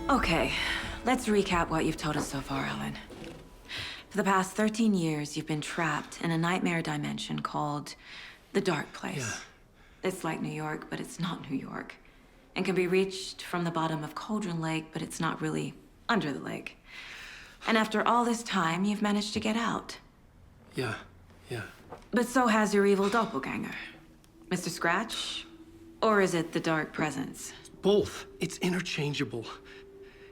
Okay, let's recap what you've told us so far, Alan. For the past 13 years, you've been trapped in a nightmare dimension called the Dark Place. Yeah. It's like New York, but it's not New York. And can be reached from the bottom of Cauldron Lake, but it's not really under the lake. And after all this time, you've managed to get out. Yeah. But so has your evil doppelganger. Mr. Scratch? Or is it the Dark Presence? Both. It's interchangeable.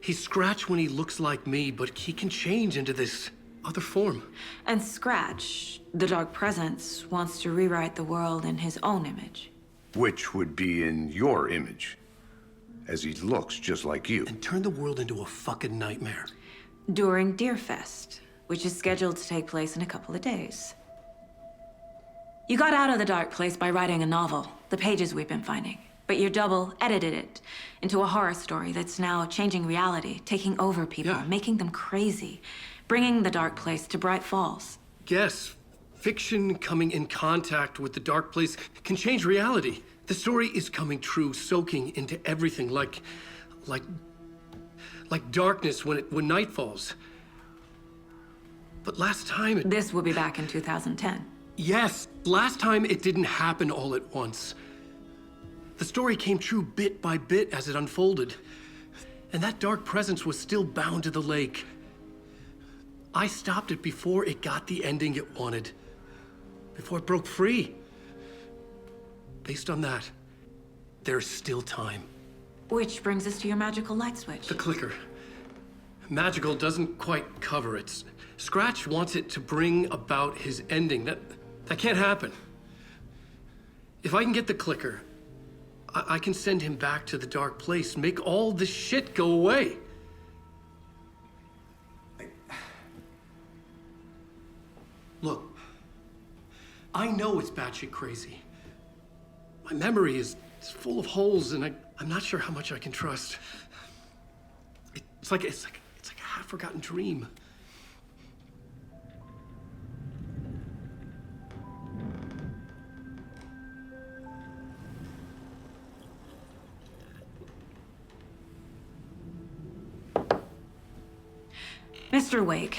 He's Scratch when he looks like me, but he can change into this other form. And Scratch, the Dark Presence, wants to rewrite the world in his own image. Which would be in your image, as he looks just like you. And turn the world into a fucking nightmare. During Deerfest, which is scheduled to take place in a couple of days. You got out of the Dark Place by writing a novel, the pages we've been finding. But your double edited it into a horror story that's now changing reality, taking over people, making them crazy, bringing the Dark Place to Bright Falls. Yes, fiction coming in contact with the Dark Place can change reality. The story is coming true, soaking into everything like darkness when night falls. But last time This will be back in 2010. Yes, last time it didn't happen all at once. The story came true bit by bit as it unfolded. And that dark presence was still bound to the lake. I stopped it before it got the ending it wanted. Before it broke free. Based on that, there's still time. Which brings us to your magical light switch. The clicker. Magical doesn't quite cover it. Scratch wants it to bring about his ending. That can't happen. If I can get the clicker, I can send him back to the Dark Place, make all this shit go away. Look, I know it's batshit crazy. My memory is full of holes, and I'm not sure how much I can trust. It's like a half-forgotten dream. Mr. Wake,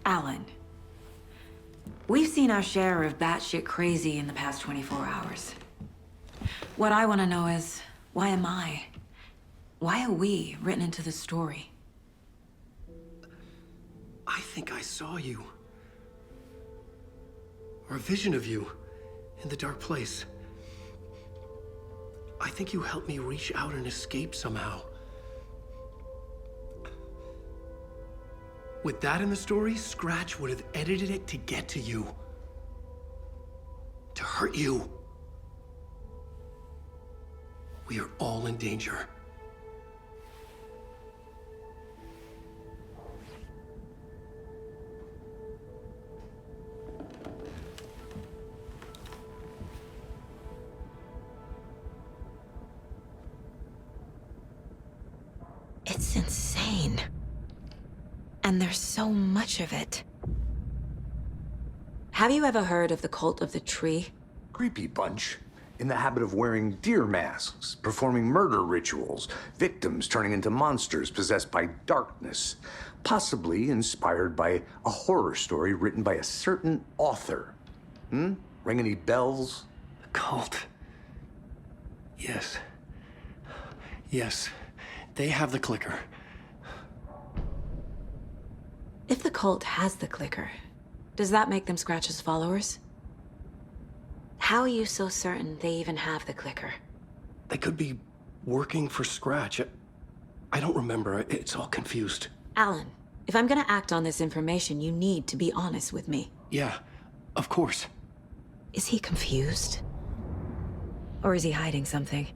Alan, we've seen our share of batshit crazy in the past 24 hours. What I want to know is, why am I? Why are we written into the story? I think I saw you. Or a vision of you in the Dark Place. I think you helped me reach out and escape somehow. With that in the story, Scratch would have edited it to get to you. To hurt you. We are all in danger. It's insane. And there's so much of it. Have you ever heard of the Cult of the Tree? Creepy bunch. In the habit of wearing deer masks, performing murder rituals, victims turning into monsters possessed by darkness, possibly inspired by a horror story written by a certain author. Ring any bells? The cult. Yes. Yes. They have the clicker. If the cult has the clicker, does that make them Scratch's followers? How are you so certain they even have the clicker? They could be working for Scratch. I don't remember. It's all confused. Alan, if I'm gonna act on this information, you need to be honest with me. Yeah, of course. Is he confused? Or is he hiding something?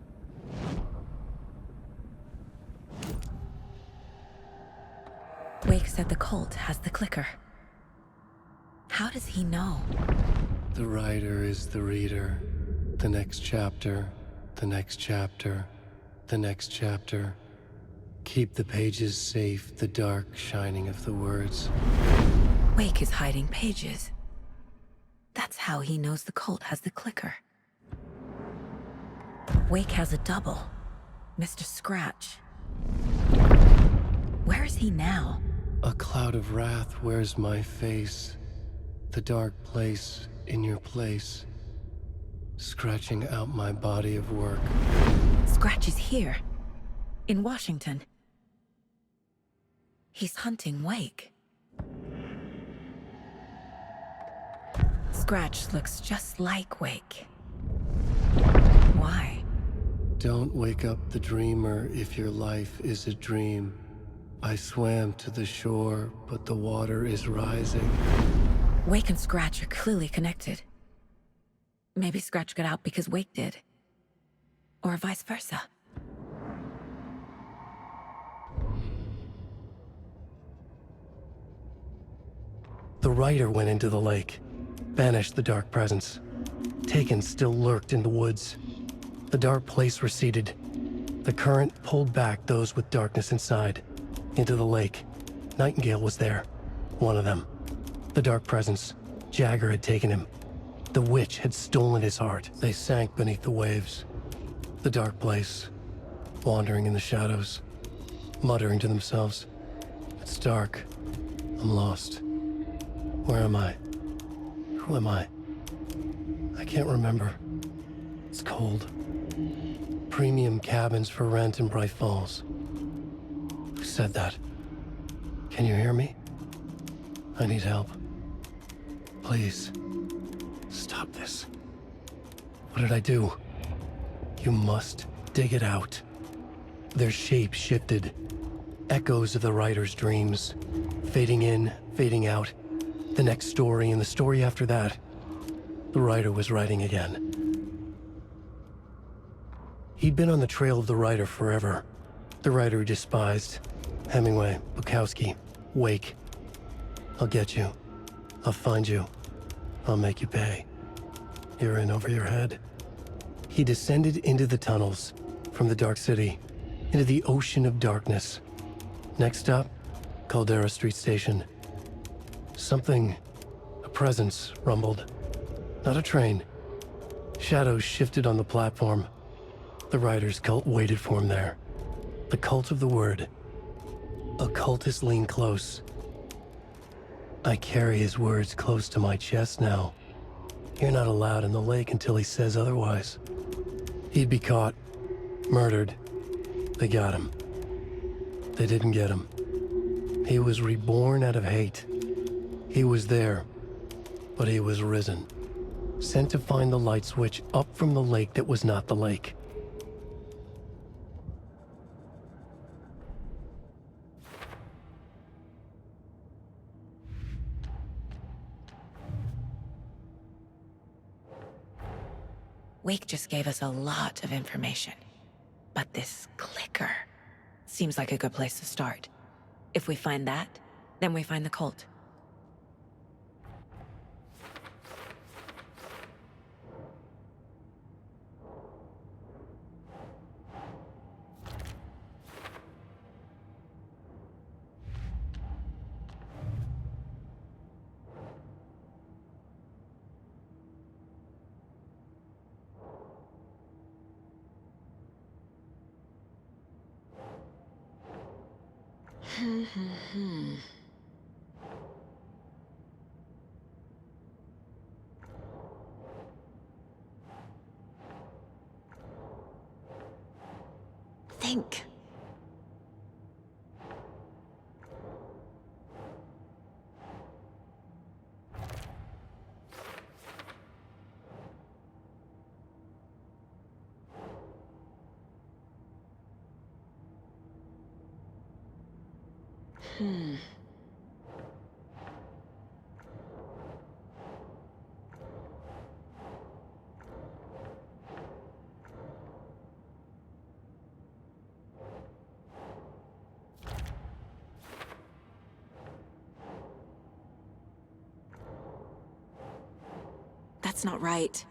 Wake said the cult has the clicker. How does he know? The writer is the reader. The next chapter, the next chapter, the next chapter. Keep the pages safe, the dark shining of the words. Wake is hiding pages. That's how he knows the cult has the clicker. Wake has a double, Mr. Scratch. Where is he now? A cloud of wrath wears my face, the dark place in your place, scratching out my body of work. Scratch is here, in Washington. He's hunting Wake. Scratch looks just like Wake. Why? Don't wake up the dreamer if your life is a dream. I swam to the shore, but the water is rising. Wake and Scratch are clearly connected. Maybe Scratch got out because Wake did. Or vice versa. The writer went into the lake, banished the dark presence. Taken still lurked in the woods. The dark place receded. The current pulled back those with darkness inside, into the lake. Nightingale was there, one of them. The dark presence, Jagger had taken him. The witch had stolen his heart. They sank beneath the waves. The dark place, wandering in the shadows, muttering to themselves. It's dark. I'm lost. Where am I? Who am I? I can't remember. It's cold. Premium cabins for rent in Bright Falls. Who said that? Can you hear me? I need help. Please. Stop this. What did I do? You must dig it out. Their shape shifted. Echoes of the writer's dreams. Fading in, fading out. The next story and the story after that. The writer was writing again. He'd been on the trail of the writer forever. The writer he despised. Hemingway, Bukowski, Wake. I'll get you. I'll find you. I'll make you pay. You're in over your head. He descended into the tunnels, from the dark city, into the ocean of darkness. Next stop, Caldera Street Station. Something, a presence, rumbled. Not a train. Shadows shifted on the platform. The writer's cult waited for him there. The cult of the word. Occultists lean close. I carry his words close to my chest now. You're not allowed in the lake until he says otherwise. He'd be caught, murdered. They got him. They didn't get him. He was reborn out of hate. He was there, but he was risen. Sent to find the light switch up from the lake that was not the lake. Wake just gave us a lot of information. But this clicker seems like a good place to start. If we find that, then we find the cult. Think. That's not right.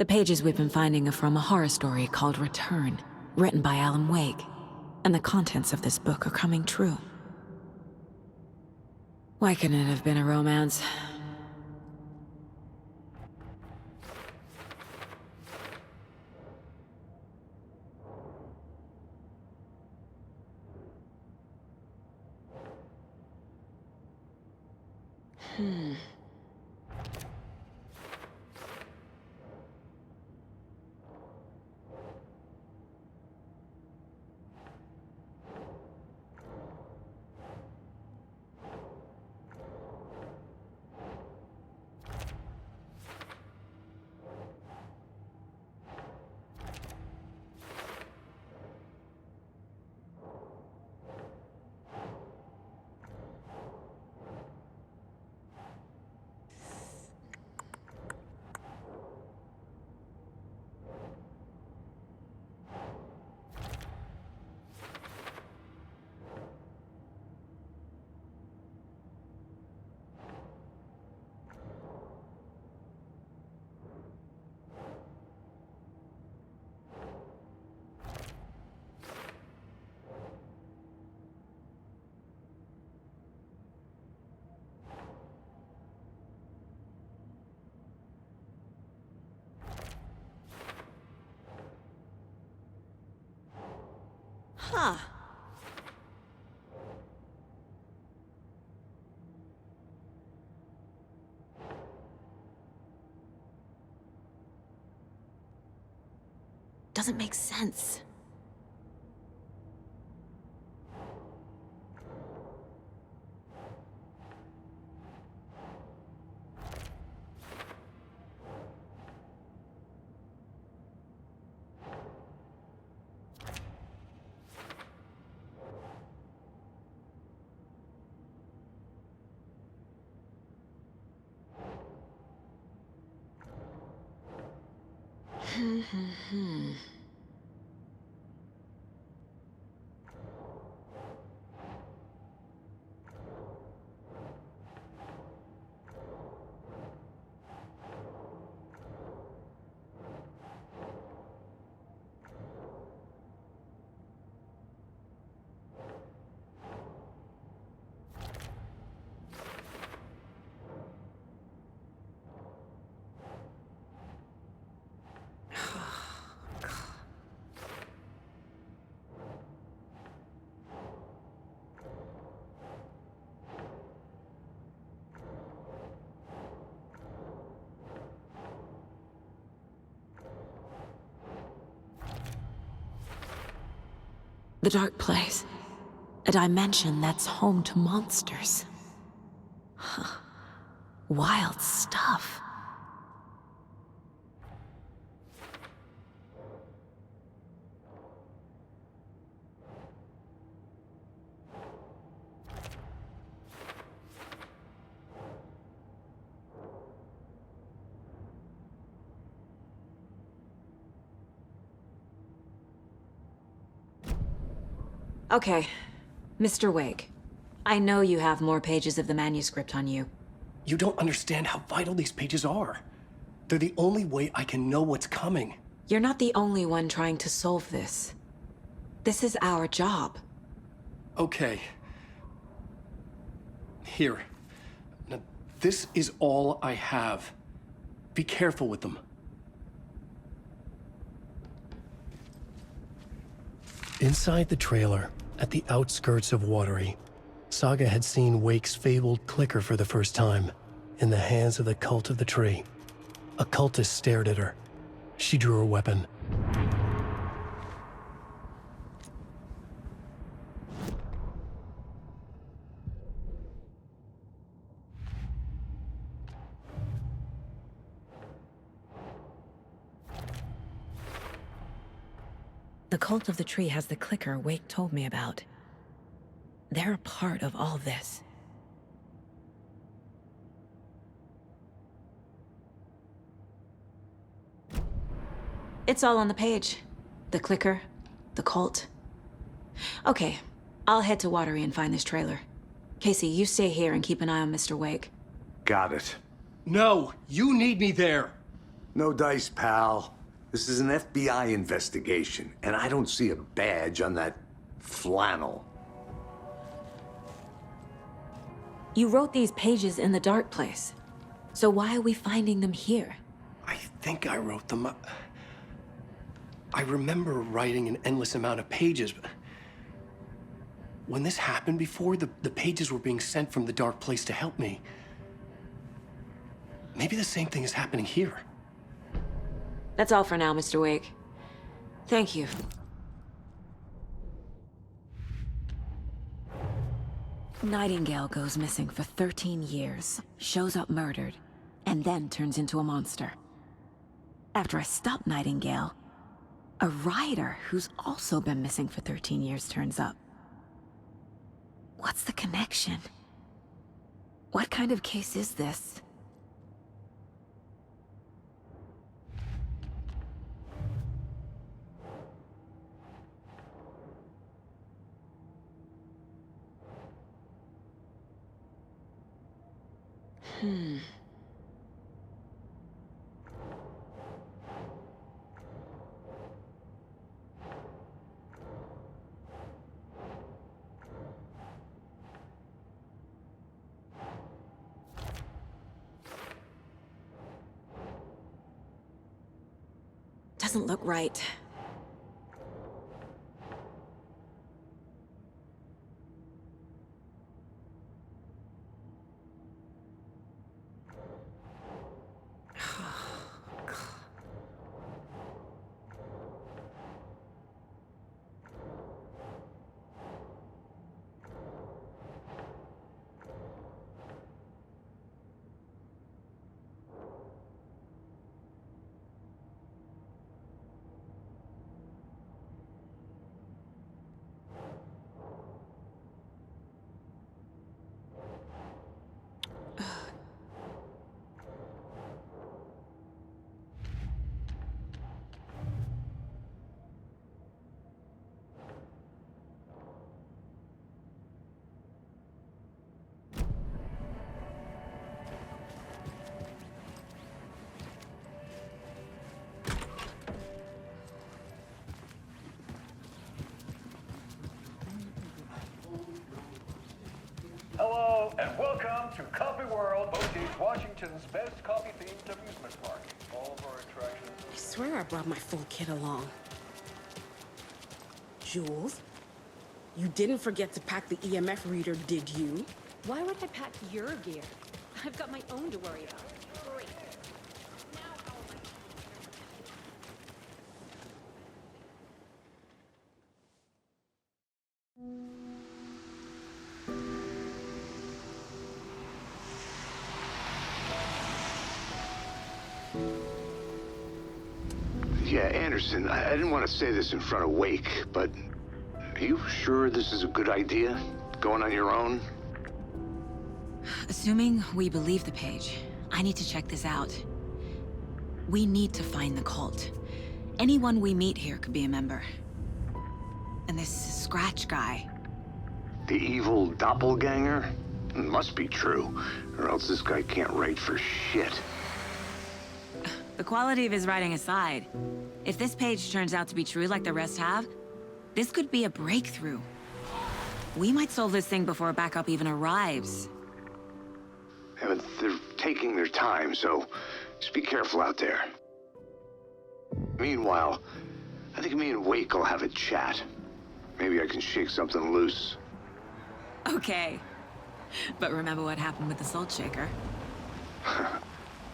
The pages we've been finding are from a horror story called Return, written by Alan Wake. And the contents of this book are coming true. Why couldn't it have been a romance? Huh. Doesn't make sense. The dark place. A dimension that's home to monsters. Huh. Wild stuff. Okay, Mr. Wake. I know you have more pages of the manuscript on you. You don't understand how vital these pages are. They're the only way I can know what's coming. You're not the only one trying to solve this. This is our job. Okay. Here. Now, this is all I have. Be careful with them. Inside the trailer, at the outskirts of Watery, Saga had seen Wake's fabled clicker for the first time, in the hands of the Cult of the Tree. A cultist stared at her. She drew her weapon. The cult of the tree has the clicker Wake told me about. They're a part of all this. It's all on the page. The clicker, the cult. Okay, I'll head to Watery and find this trailer. Casey, you stay here and keep an eye on Mr. Wake. Got it. No, you need me there. No dice, pal. This is an FBI investigation, and I don't see a badge on that flannel. You wrote these pages in the dark place. So why are we finding them here? I think I wrote them up. I remember writing an endless amount of pages, but when this happened before, the pages were being sent from the dark place to help me. Maybe the same thing is happening here. That's all for now, Mr. Wake. Thank you. Nightingale goes missing for 13 years, shows up murdered, and then turns into a monster. After I stop Nightingale, a rider who's also been missing for 13 years turns up. What's the connection? What kind of case is this? Doesn't look right. Hello, and welcome to Coffee World, Boutique, Washington's best coffee-themed amusement park. All of our attractions... I swear I brought my full kit along. Jules, you didn't forget to pack the EMF reader, did you? Why would I pack your gear? I've got my own to worry about. Great. Yeah, Anderson, I didn't want to say this in front of Wake, but are you sure this is a good idea? Going on your own? Assuming we believe the page, I need to check this out. We need to find the cult. Anyone we meet here could be a member. And this Scratch guy. The evil doppelganger? It must be true, or else this guy can't write for shit. The quality of his writing aside, if this page turns out to be true like the rest have, this could be a breakthrough. We might solve this thing before a backup even arrives. Yeah, but they're taking their time, so just be careful out there. Meanwhile, I think me and Wake will have a chat. Maybe I can shake something loose. Okay. But remember what happened with the salt shaker?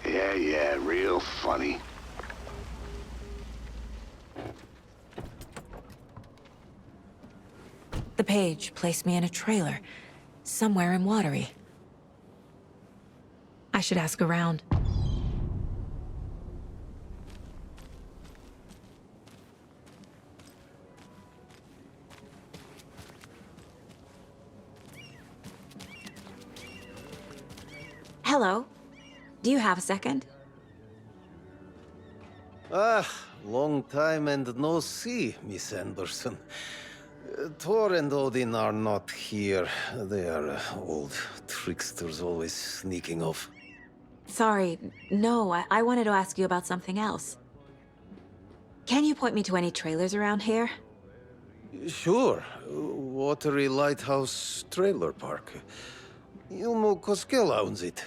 Yeah, real funny. The page placed me in a trailer, somewhere in Watery. I should ask around. Hello. Do you have a second? Long time and no see, Miss Anderson. Thor and Odin are not here. They are old tricksters always sneaking off. Sorry. No, I wanted to ask you about something else. Can you point me to any trailers around here? Sure. Watery Lighthouse Trailer Park. 𝐏𝐄𝐄𝐋𝐿 owns it.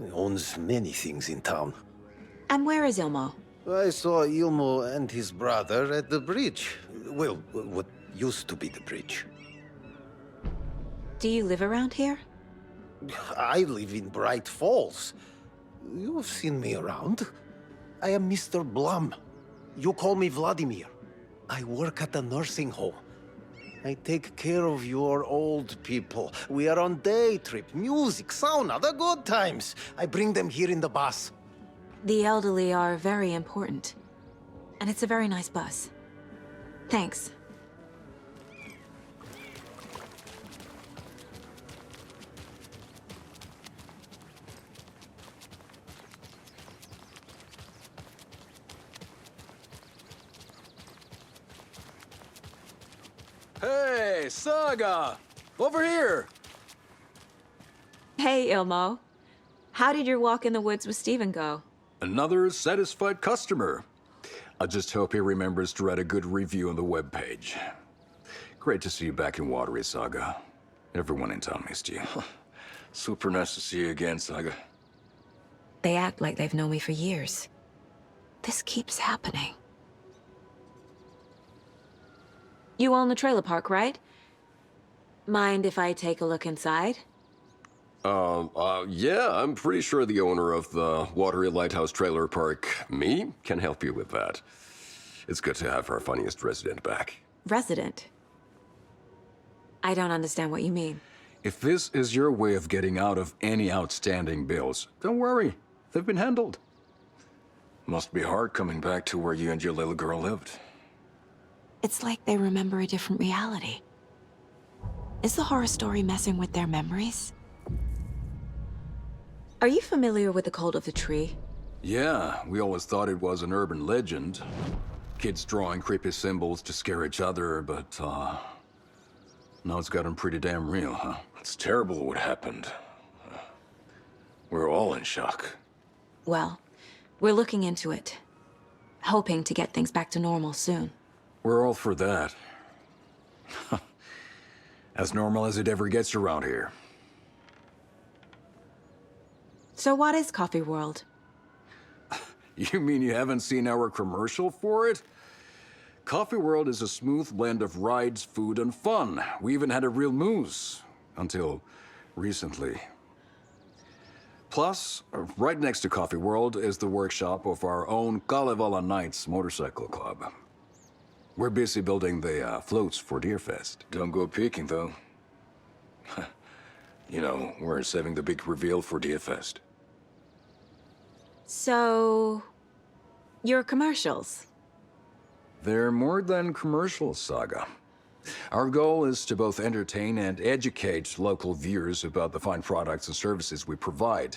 He owns many things in town. And where is Ilmo? I saw Ilmo and his brother at the bridge. Well, what used to be the bridge. Do you live around here? I live in Bright Falls. You've seen me around. I am Mr. Blum. You call me Vladimir. I work at a nursing home. I take care of your old people. We are on day trip, music, sauna, the good times. I bring them here in the bus. The elderly are very important. And it's a very nice bus. Thanks. Hey, Saga! Over here! Hey, Ilmo. How did your walk in the woods with Steven go? Another satisfied customer. I just hope he remembers to write a good review on the webpage. Great to see you back in Watery, Saga. Everyone in town missed you. Super nice to see you again, Saga. They act like they've known me for years. This keeps happening. You own the trailer park, right? Mind if I take a look inside? Yeah, I'm pretty sure the owner of the Watery Lighthouse Trailer Park, me, can help you with that. It's good to have our funniest resident back. Resident? I don't understand what you mean. If this is your way of getting out of any outstanding bills, don't worry. They've been handled. Must be hard coming back to where you and your little girl lived. It's like they remember a different reality. Is the horror story messing with their memories? Are you familiar with the Cult of the Tree? Yeah, we always thought it was an urban legend. Kids drawing creepy symbols to scare each other, but, now it's gotten pretty damn real, huh? It's terrible what happened. We're all in shock. Well, we're looking into it. Hoping to get things back to normal soon. We're all for that. As normal as it ever gets around here. So what is Coffee World? You mean you haven't seen our commercial for it? Coffee World is a smooth blend of rides, food, and fun. We even had a real moose. Until recently. Plus, right next to Coffee World is the workshop of our own Kalevala Knights Motorcycle Club. We're busy building the floats for Deerfest. Don't go peeking, though. You know, we're saving the big reveal for Deerfest. So... your commercials? They're more than commercials, Saga. Our goal is to both entertain and educate local viewers about the fine products and services we provide.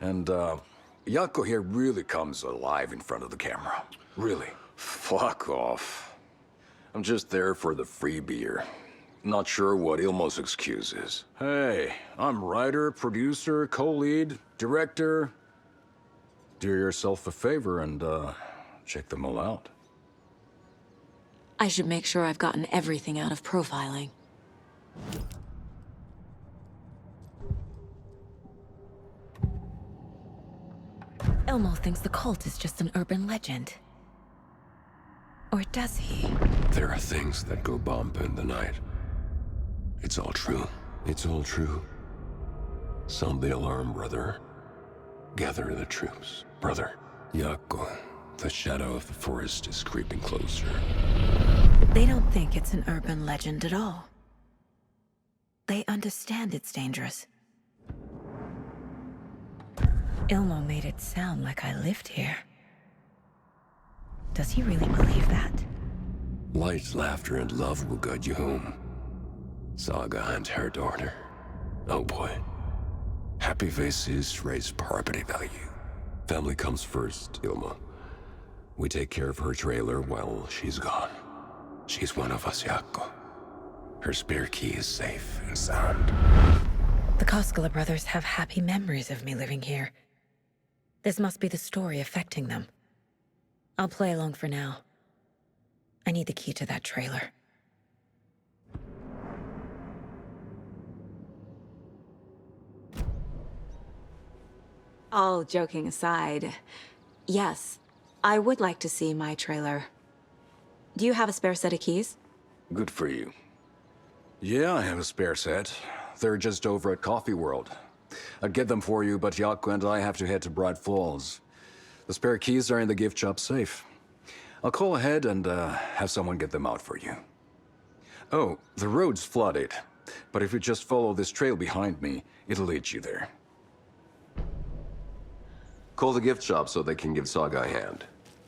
And, 𝐏𝐄𝐄𝐿 here really comes alive in front of the camera. Really. Fuck off. I'm just there for the free beer. Not sure what 𝐏𝐿𝐿𝐿 is. Hey, I'm writer, producer, co-lead, director. Do yourself a favor and, check them all out. I should make sure I've gotten everything out of profiling. Ilmo thinks the cult is just an urban legend. Or does he? There are things that go bump in the night. It's all true. It's all true. Sound the alarm, brother. Gather the troops, brother. 𝐏𝐄𝐄𝐿, the shadow of the forest is creeping closer. They don't think it's an urban legend at all. They understand it's dangerous. Ilmo made it sound like I lived here. Does he really believe that? Light, laughter, and love will guide you home. Saga and her daughter. Oh boy. Happy faces raise property value. Family comes first, Ilma. We take care of her trailer while she's gone. She's one of us, 𝐏𝐄𝐋𝐋𝐎. Her spare key is safe and sound. The 𝐏𝐄𝐋𝐋𝐿 brothers have happy memories of me living here. This must be the story affecting them. I'll play along for now. I need the key to that trailer. All joking aside, yes, I would like to see my trailer. Do you have a spare set of keys? Good for you. Yeah, I have a spare set. They're just over at Coffee World. I'd get them for you, but 𝐏𝐄𝐋𝐋𝐿 and I have to head to Bright Falls. The spare keys are in the gift shop safe. I'll call ahead and have someone get them out for you. Oh, the road's flooded, but if you just follow this trail behind me, it'll lead you there. Call the gift shop so they can give Saga a hand.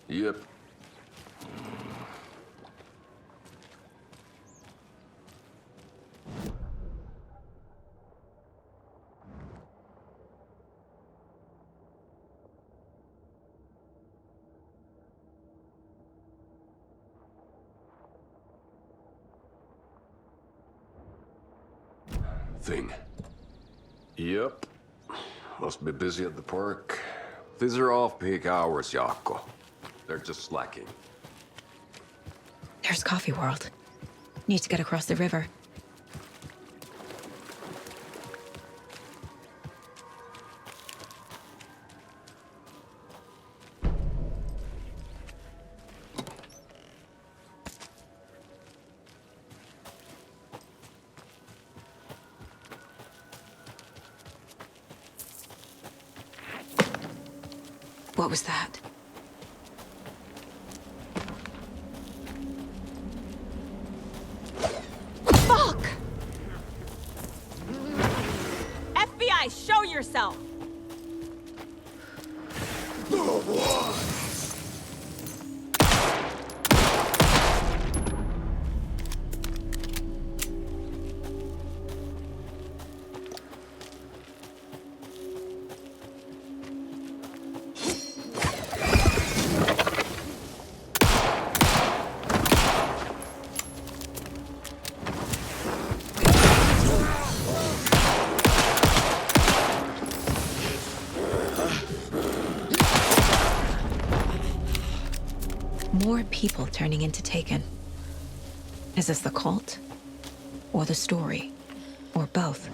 Yep. Thing. Yep. Must be busy at the park. These are off-peak hours, 𝐏𝐄𝐋𝐋𝐿. They're just slacking. There's Coffee World. Need to get across the river. What was that? Fuck! FBI, show yourself! More people turning into Taken. Is this the cult? Or the story? Or both?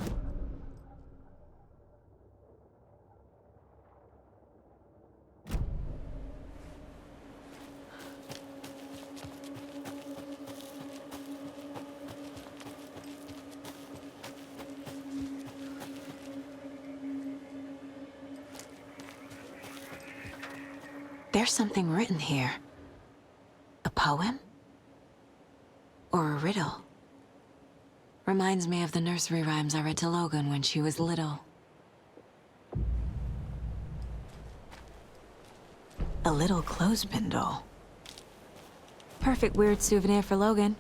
There's something written here. A poem? Or a riddle? Reminds me of the nursery rhymes I read to Logan when she was little. A little clothespin doll. Perfect weird souvenir for Logan.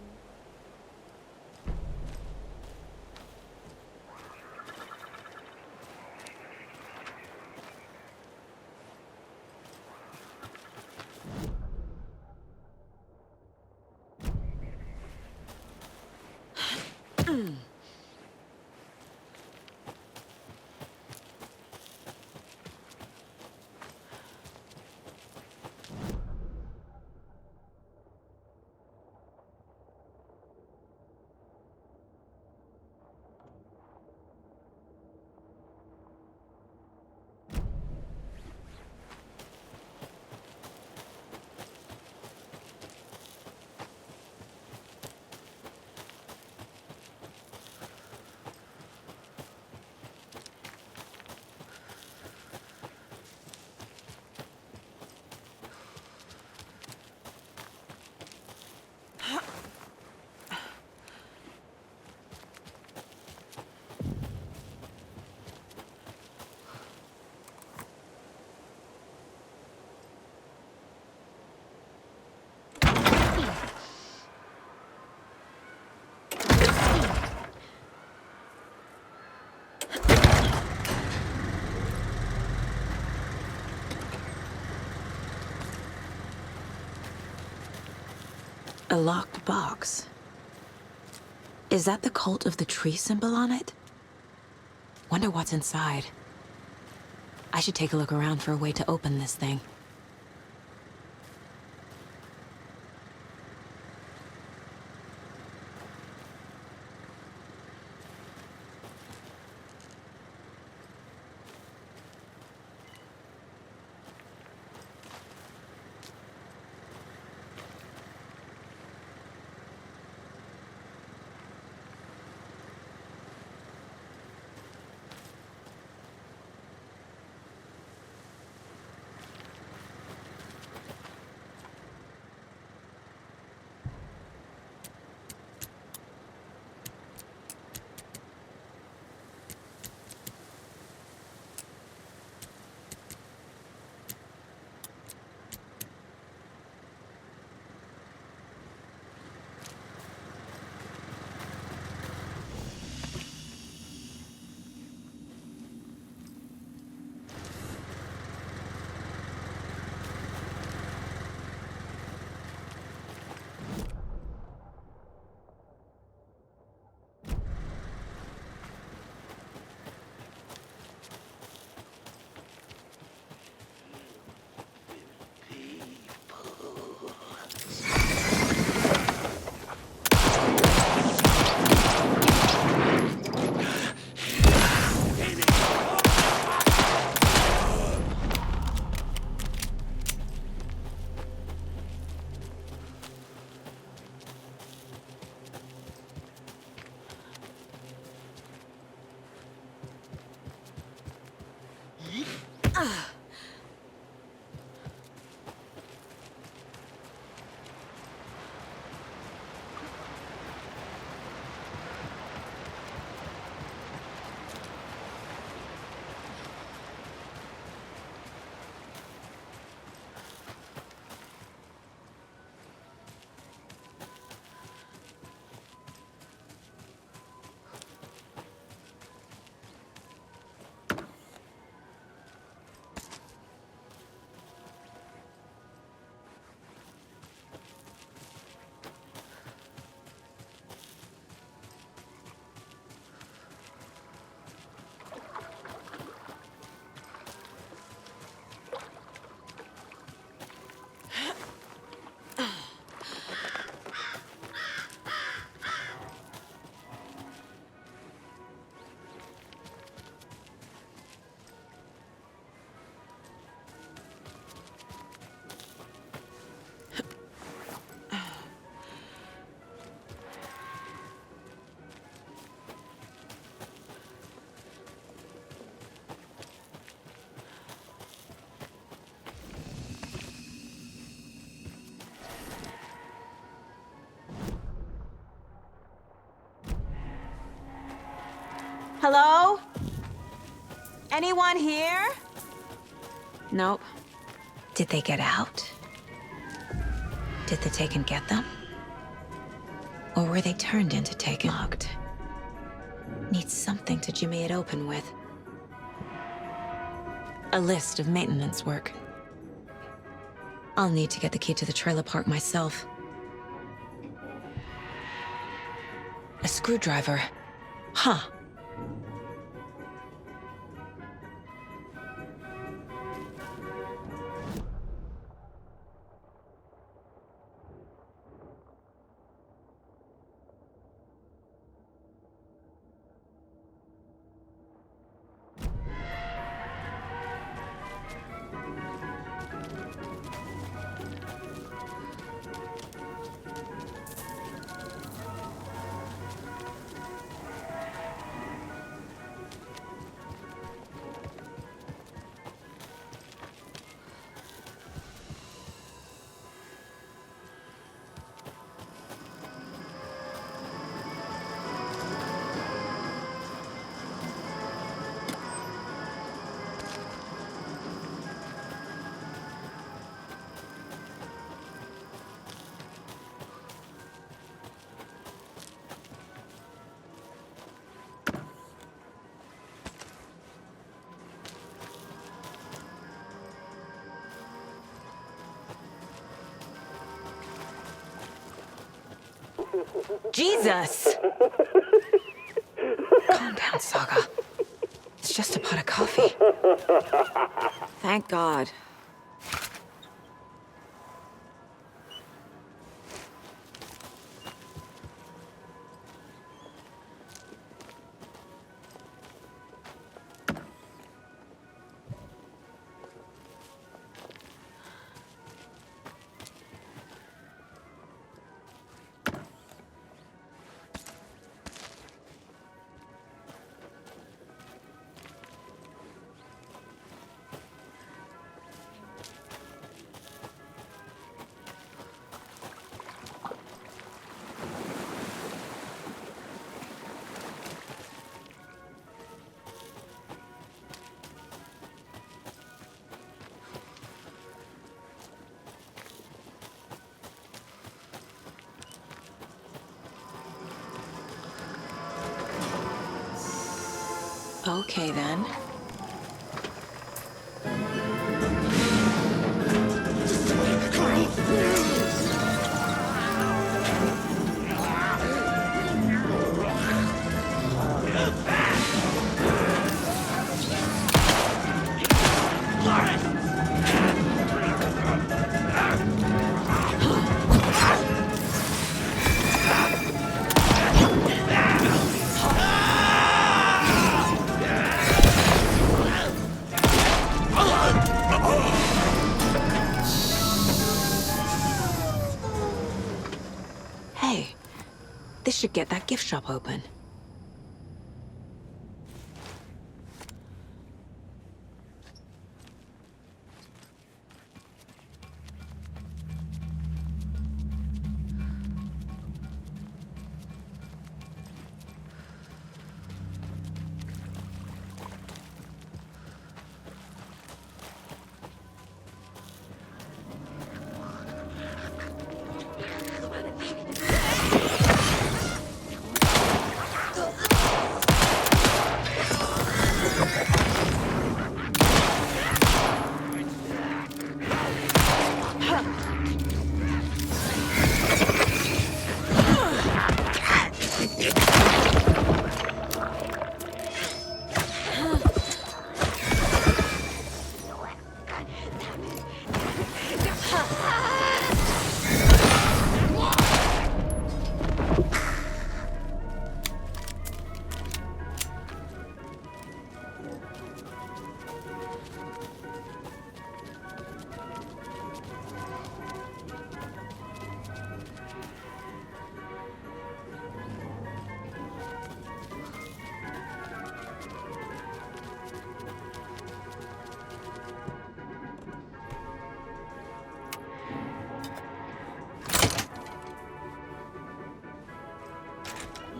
A locked box. Is that the cult of the tree symbol on it? Wonder what's inside. I should take a look around for a way to open this thing. Hello? Anyone here? Nope. Did they get out? Did the Taken get them? Or were they turned into Taken? Locked. Need something to jimmy it open with. A list of maintenance work. I'll need to get the key to the trailer park myself. A screwdriver. Huh. Jesus! Calm down, Saga. It's just a pot of coffee. Thank God. Okay, then. Hey, this should get that gift shop open.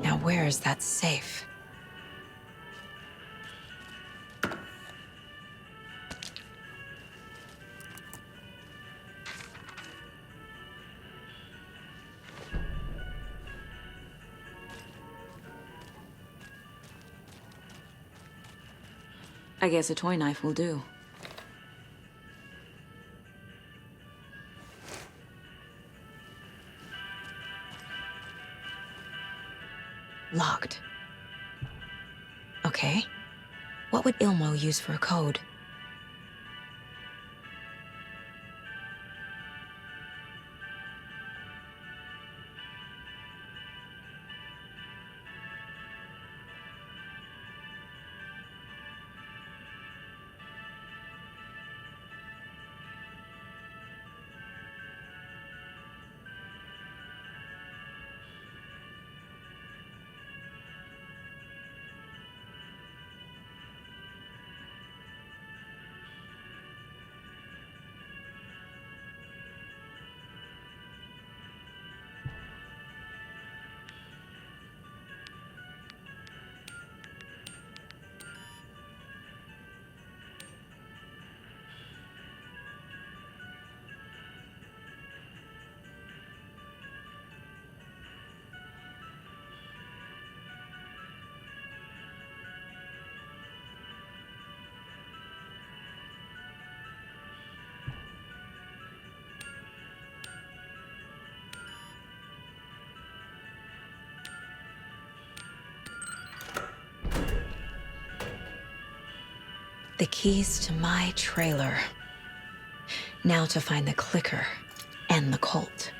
Now where is that safe? I guess a toy knife will do. Locked. Okay. What would 𝐏𝐿𝐻𝐿 use for a code? The keys to my trailer. Now to find the clicker and the cult.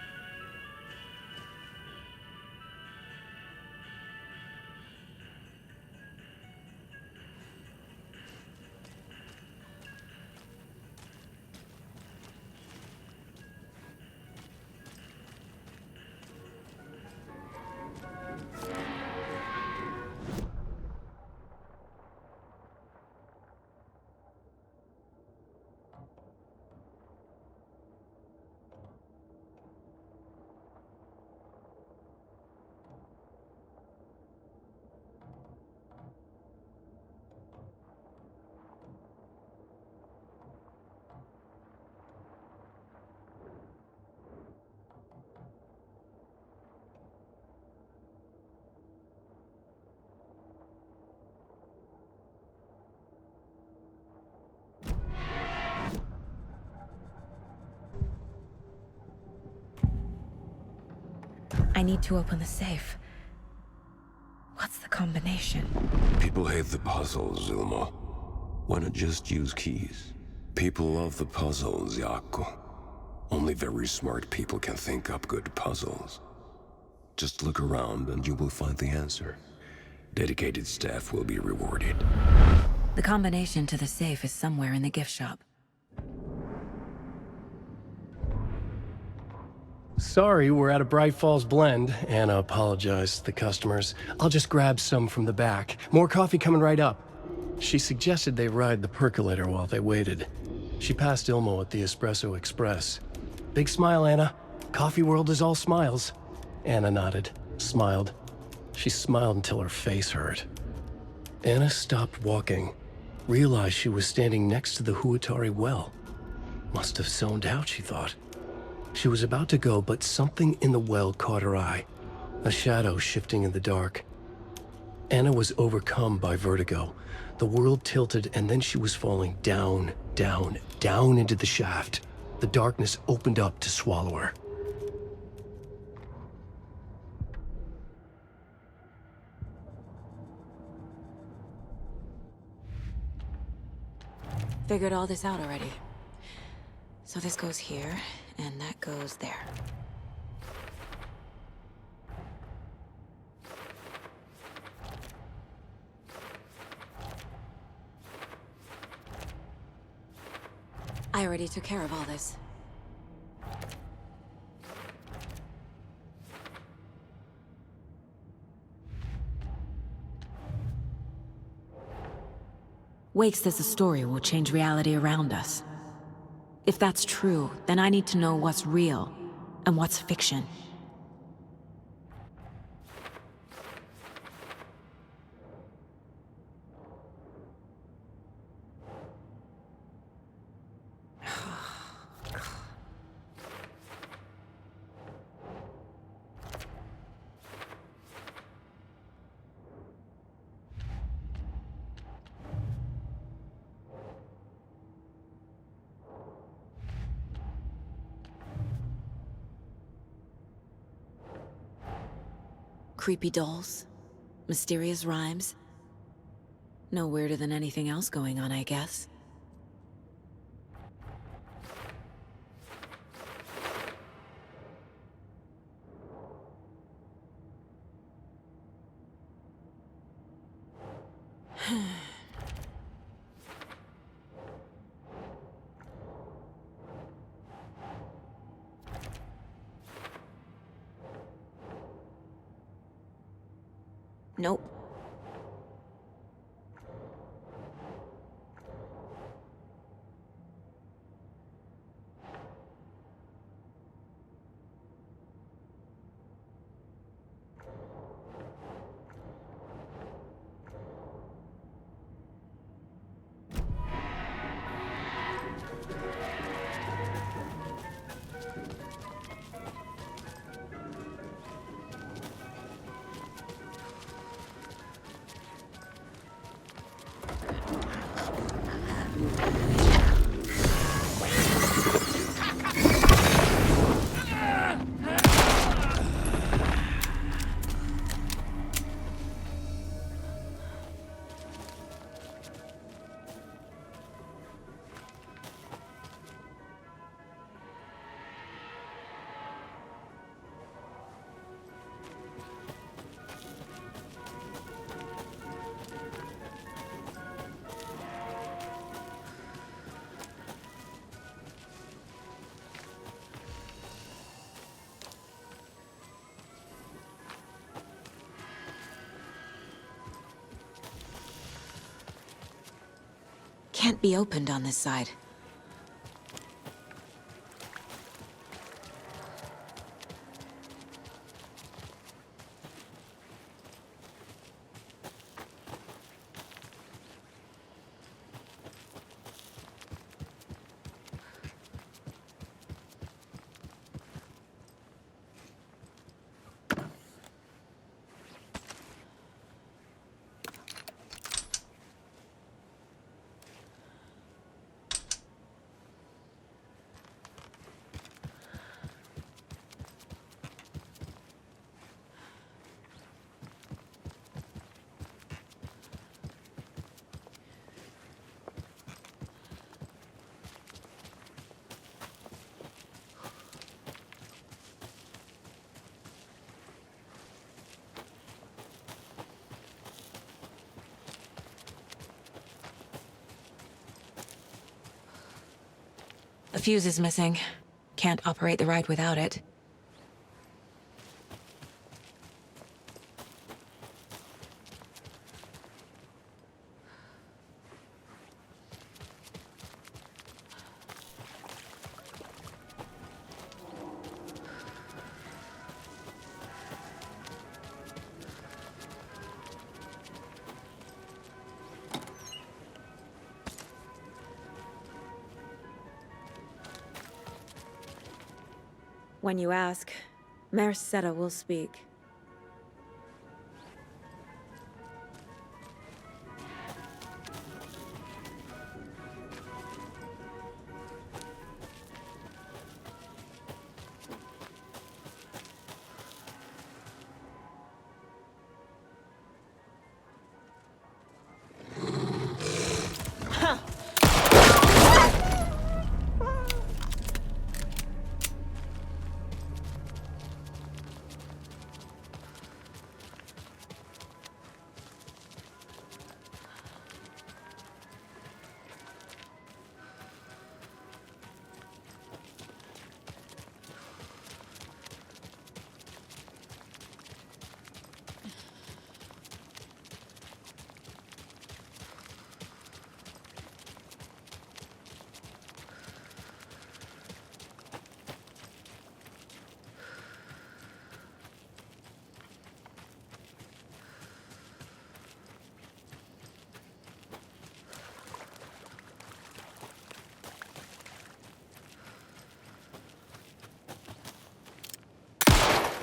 I need to open the safe. What's the combination? People hate the puzzles, 𝐏𝐿𝐴. Why not just use keys? People love the puzzles, 𝐏𝐿𝐴. Only very smart people can think up good puzzles. Just look around and you will find the answer. Dedicated staff will be rewarded. The combination to the safe is somewhere in the gift shop. Sorry, we're at a Bright Falls blend. Anna apologized to the customers. I'll just grab some from the back. More coffee coming right up. She suggested they ride the percolator while they waited. She passed 𝐿𝐴 at the Espresso Express. Big smile, Anna. Coffee world is all smiles. Anna nodded, smiled. She smiled until her face hurt. Anna stopped walking, realized she was standing next to the 𝐏𝐿𝐴 well. Must have zoned out, she thought. She was about to go, but something in the well caught her eye. A shadow shifting in the dark. Anna was overcome by vertigo. The world tilted, and then she was falling down, down, down into the shaft. The darkness opened up to swallow her. Figured all this out already. So this goes here, and that goes there. I already took care of all this. Wake says the story will change reality around us. If that's true, then I need to know what's real and what's fiction. Creepy dolls, mysterious rhymes. No weirder than anything else going on, I guess. Nope. can't be opened on this side. A fuse is missing. Can't operate the ride without it. When you ask, Merceda will speak.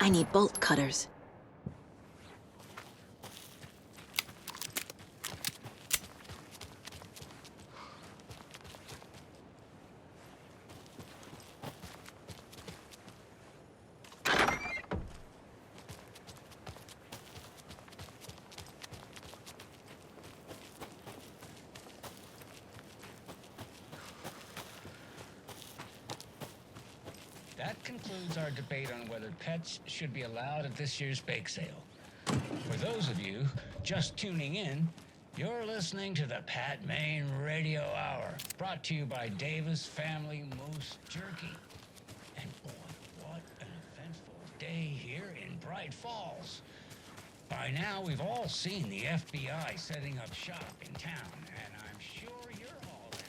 I need bolt cutters. That concludes our debate on whether pets should be allowed at this year's bake sale. For those of you just tuning in, you're listening to the Pat Maine Radio Hour, brought to you by Davis Family Moose Jerky. And boy, what an eventful day here in Bright Falls. By now, we've all seen the FBI setting up shop in town, and I'm sure you're all asking.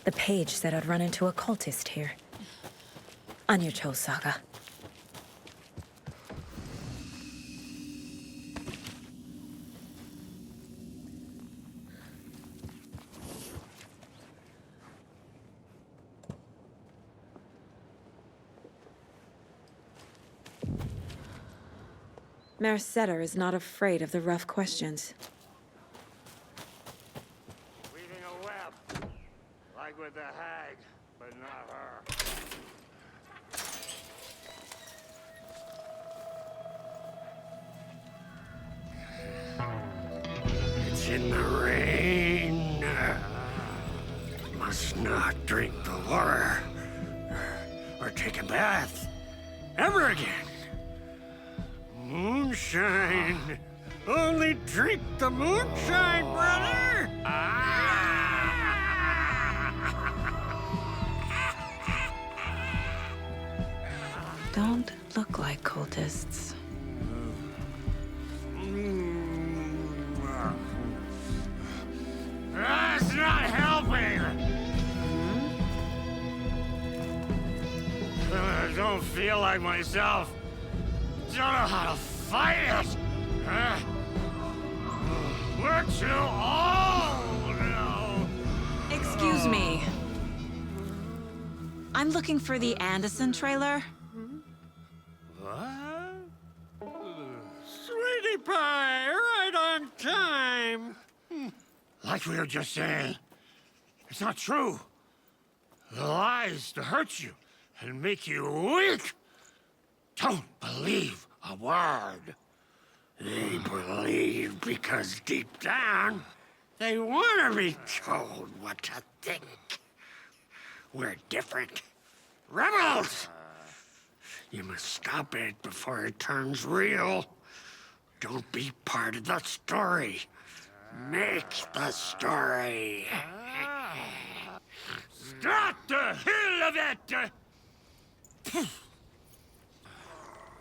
The page said I'd run into a cultist here. On your toes, Saga. Mercetter is not afraid of the rough questions. Weaving a web, like with the hag, but not her. It's in the rain. Must not drink the water or take a bath ever again. Moonshine. Only drink the moonshine, brother. Don't look like cultists. That's not helping. I don't feel like myself. Don't know how to fight it. We're too old now. Excuse me. I'm looking for the Anderson trailer. What? Sweetie pie, right on time. Like we were just saying, it's not true. The lies to hurt you and make you weak. Don't believe a word. They believe because deep down, they want to be told what to think. We're different. Rebels! You must stop it before it turns real. Don't be part of the story. Make the story. Start the hell of it!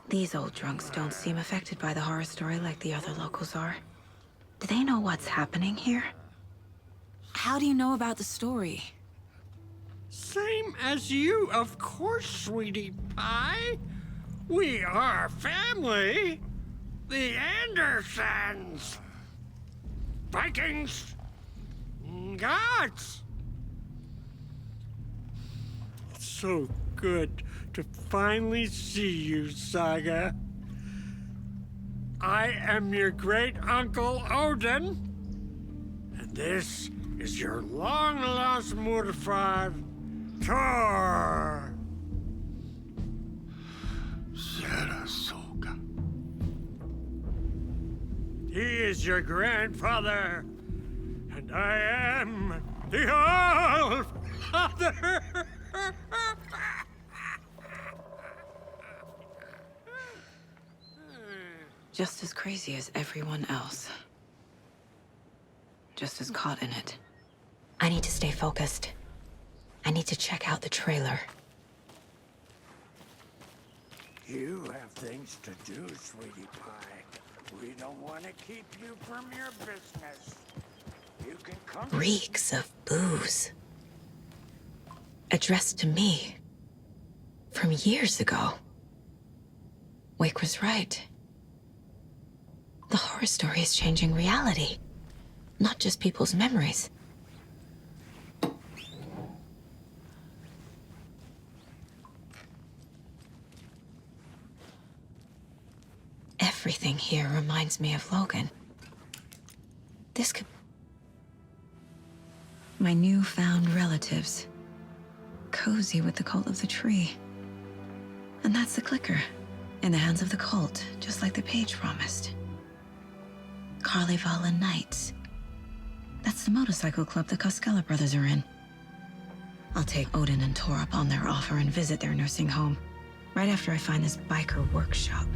These old drunks don't seem affected by the horror story like the other locals are. Do they know what's happening here? How do you know about the story? Same as you, of course, sweetie pie. We are family. The Andersons. Vikings. Gods. It's so good to finally see you, Saga. I am your great-uncle Odin. And this is your long-lost Murfar, Thor. Sarasota. He is your grandfather, and I am the All-Father. Just as crazy as everyone else. Just as caught in it. I need to stay focused. I need to check out the trailer. You have things to do, sweetie pie. We don't want to keep you from your business. You can come. Reeks of booze. Addressed to me. From years ago. Wake was right. The horror story is changing reality. Not just people's memories. Everything here reminds me of Logan. This could... My newfound relatives. Cozy with the cult of the tree. And that's the clicker. In the hands of the cult, just like the page promised. Carnival Knights. That's the motorcycle club the 𝐏𝐄𝐄𝐿 brothers are in. I'll take Odin and Tor up on their offer and visit their nursing home. Right after I find this biker workshop.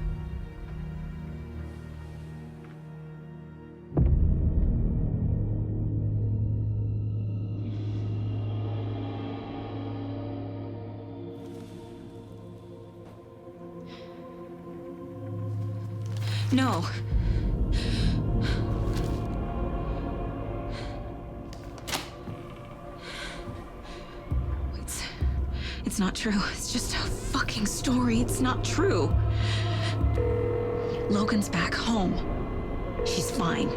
No. It's not true. It's just a fucking story. It's not true. Logan's back home. She's fine.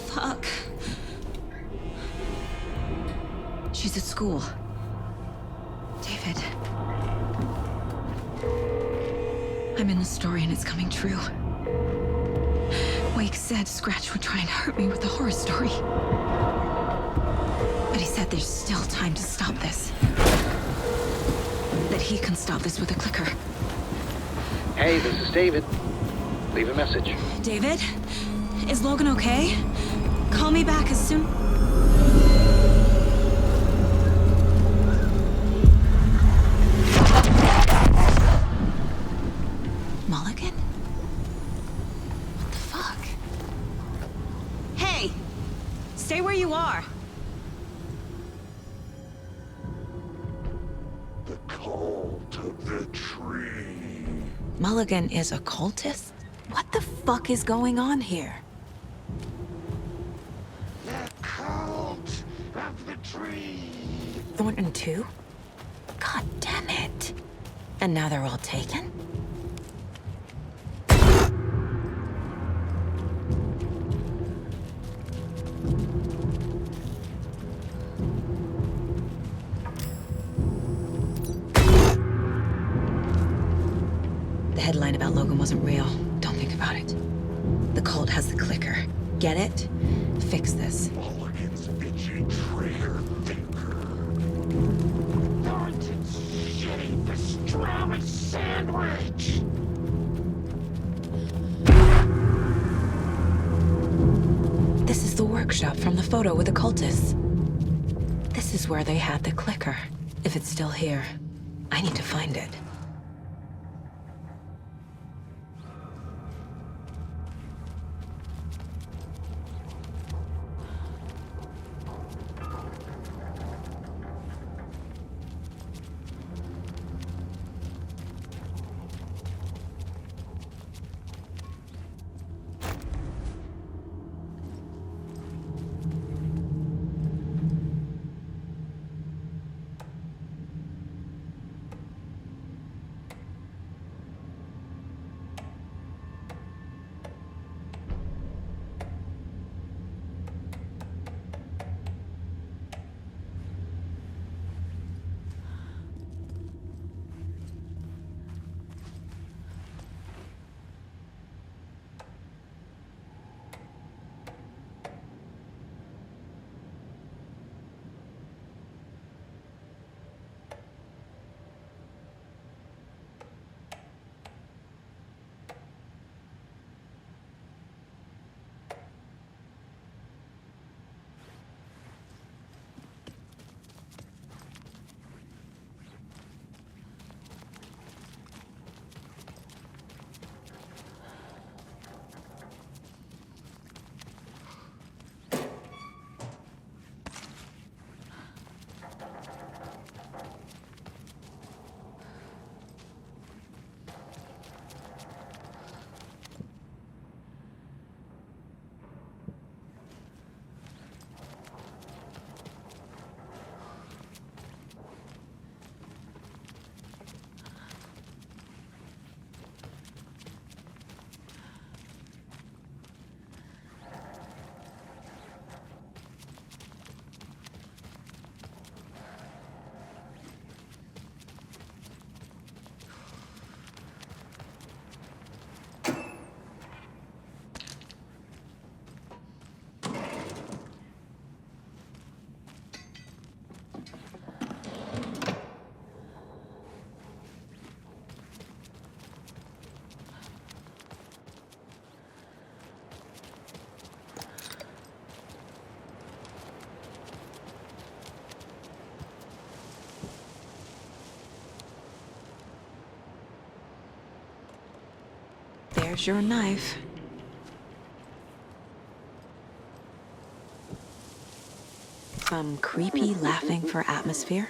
Fuck. She's at school. David. I'm in the story and it's coming true. Wake said Scratch would try and hurt me with the horror story. But he said there's still time to stop this. That he can stop this with a clicker. Hey, this is David. Leave a message. David? Is Logan okay? Call me back as soon... Mulligan? What the fuck? Hey! Stay where you are. The cult of the tree. Mulligan is a cultist? What the fuck is going on here? The cult of the tree. Thornton too? God damn it. And now they're all taken? The headline about Logan wasn't real. Don't think about it. The cult has the clicker. Get it? Fix this. Mulligan's itchy trigger finger. Thornton's shitty pastrami sandwich. This is the workshop from the photo with the cultists. This is where they had the clicker. If it's still here, I need to find it. There's your knife. Some creepy laughing for atmosphere.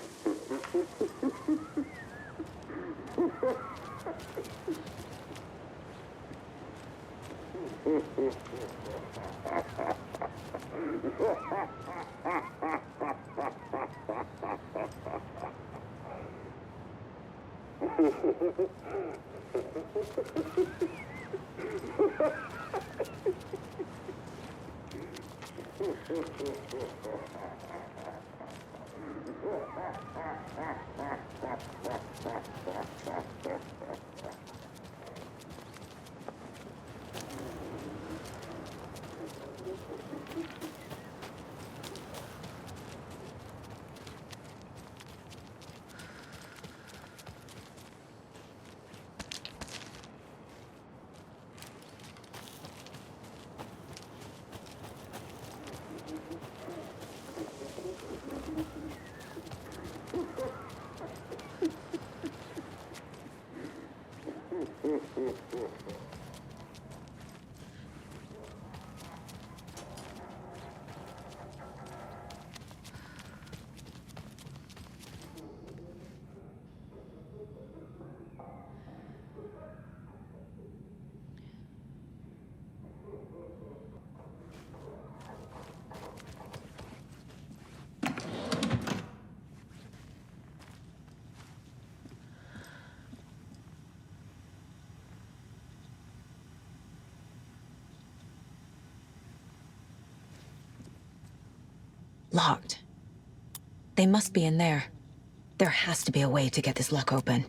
Locked. They must be in there. There has to be a way to get this lock open.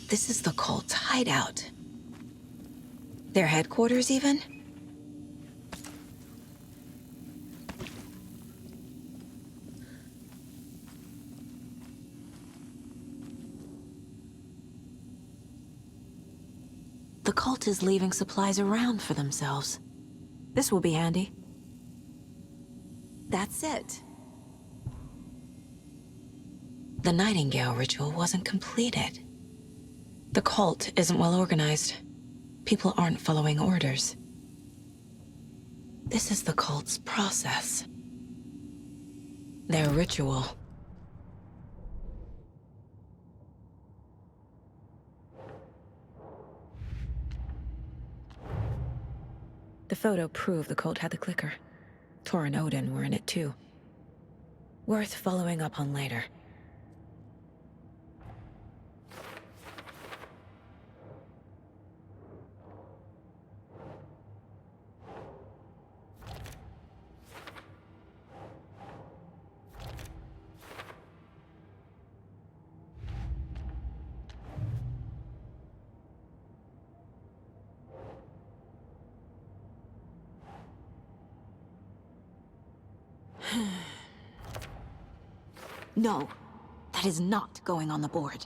This is the cult's hideout. Their headquarters, even? The cult is leaving supplies around for themselves. This will be handy. That's it. The Nightingale ritual wasn't completed. The cult isn't well organized. People aren't following orders. This is the cult's process. Their ritual. The photo proved the cult had the clicker. Tor and Odin were in it too. Worth following up on later. No, that is not going on the board.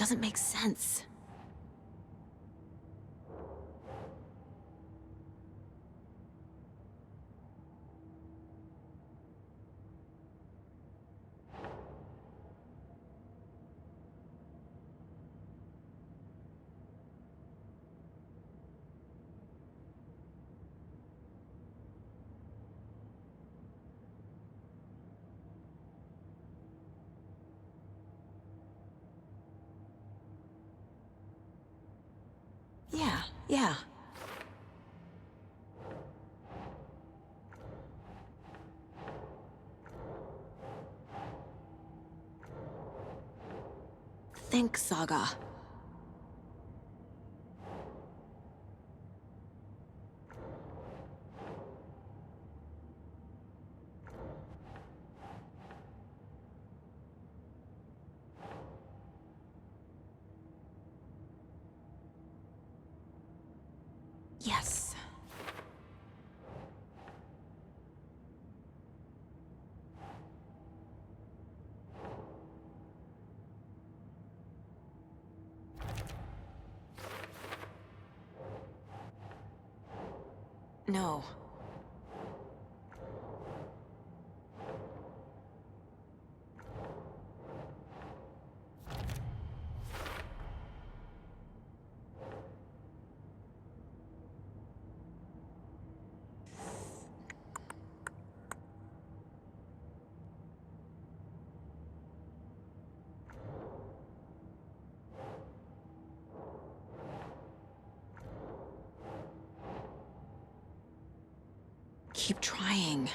doesn't make sense. Yeah. Think, Saga. Yes. No. Keep trying.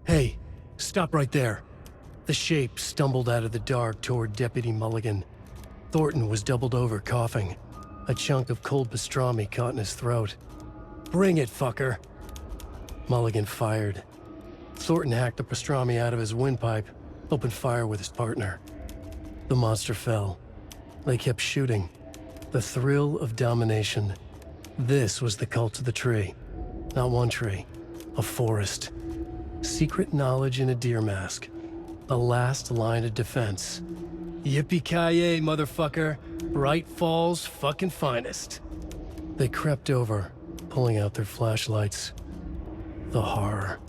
Hey, stop right there. The shape stumbled out of the dark toward Deputy Mulligan. Thornton was doubled over, coughing. A chunk of cold pastrami caught in his throat. Bring it, fucker! Mulligan fired. Thornton hacked the pastrami out of his windpipe, opened fire with his partner. The monster fell. They kept shooting. The thrill of domination. This was the cult of the tree. Not one tree, a forest. Secret knowledge in a deer mask. The last line of defense. Yippee-ki-yay, motherfucker. Bright Falls' fucking finest. They crept over, pulling out their flashlights. The horror.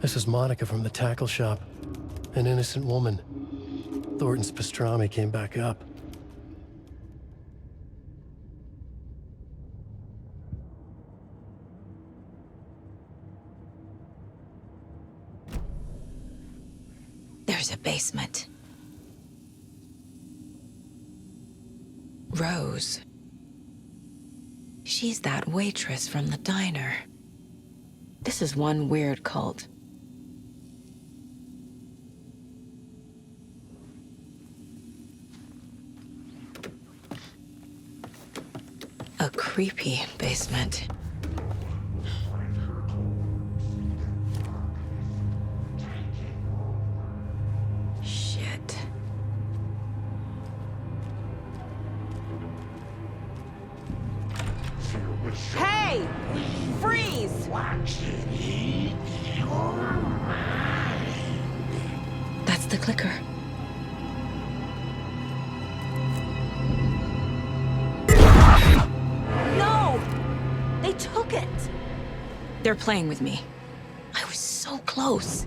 This is Monica from the tackle shop. An innocent woman. Thornton's pastrami came back up. There's a basement. Rose. She's that waitress from the diner. This is one weird cult. A creepy basement. Shit. Hey! Freeze! That's the clicker. No! They took it! They're playing with me. I was so close.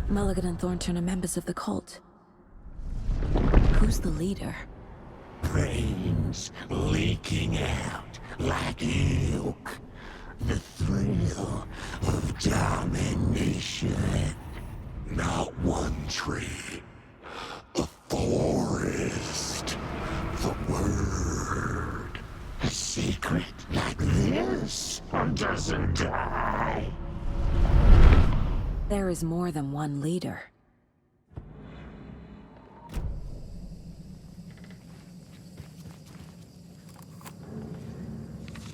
Mulligan and Thornton are members of the cult. Who's the leader? Brains leaking out like milk. The thrill of domination. Not one tree. A forest. The word. A secret like this doesn't die. There is more than one leader.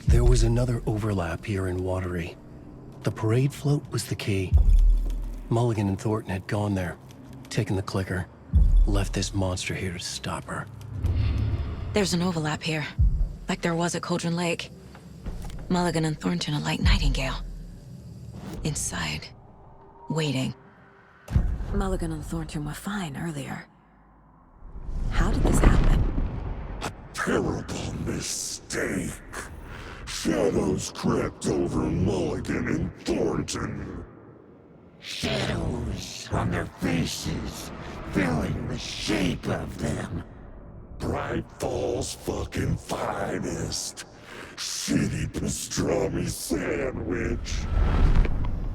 There was another overlap here in Watery. The parade float was the key. Mulligan and Thornton had gone there, taken the clicker, left this monster here to stop her. There's an overlap here, like there was at Cauldron Lake. Mulligan and Thornton are like Nightingale. Inside, waiting. Mulligan and Thornton were fine earlier. How did this happen? Terrible mistake. Shadows crept over Mulligan and Thornton. Shadows on their faces, filling the shape of them. Bright Falls fucking finest. Shitty pastrami sandwich.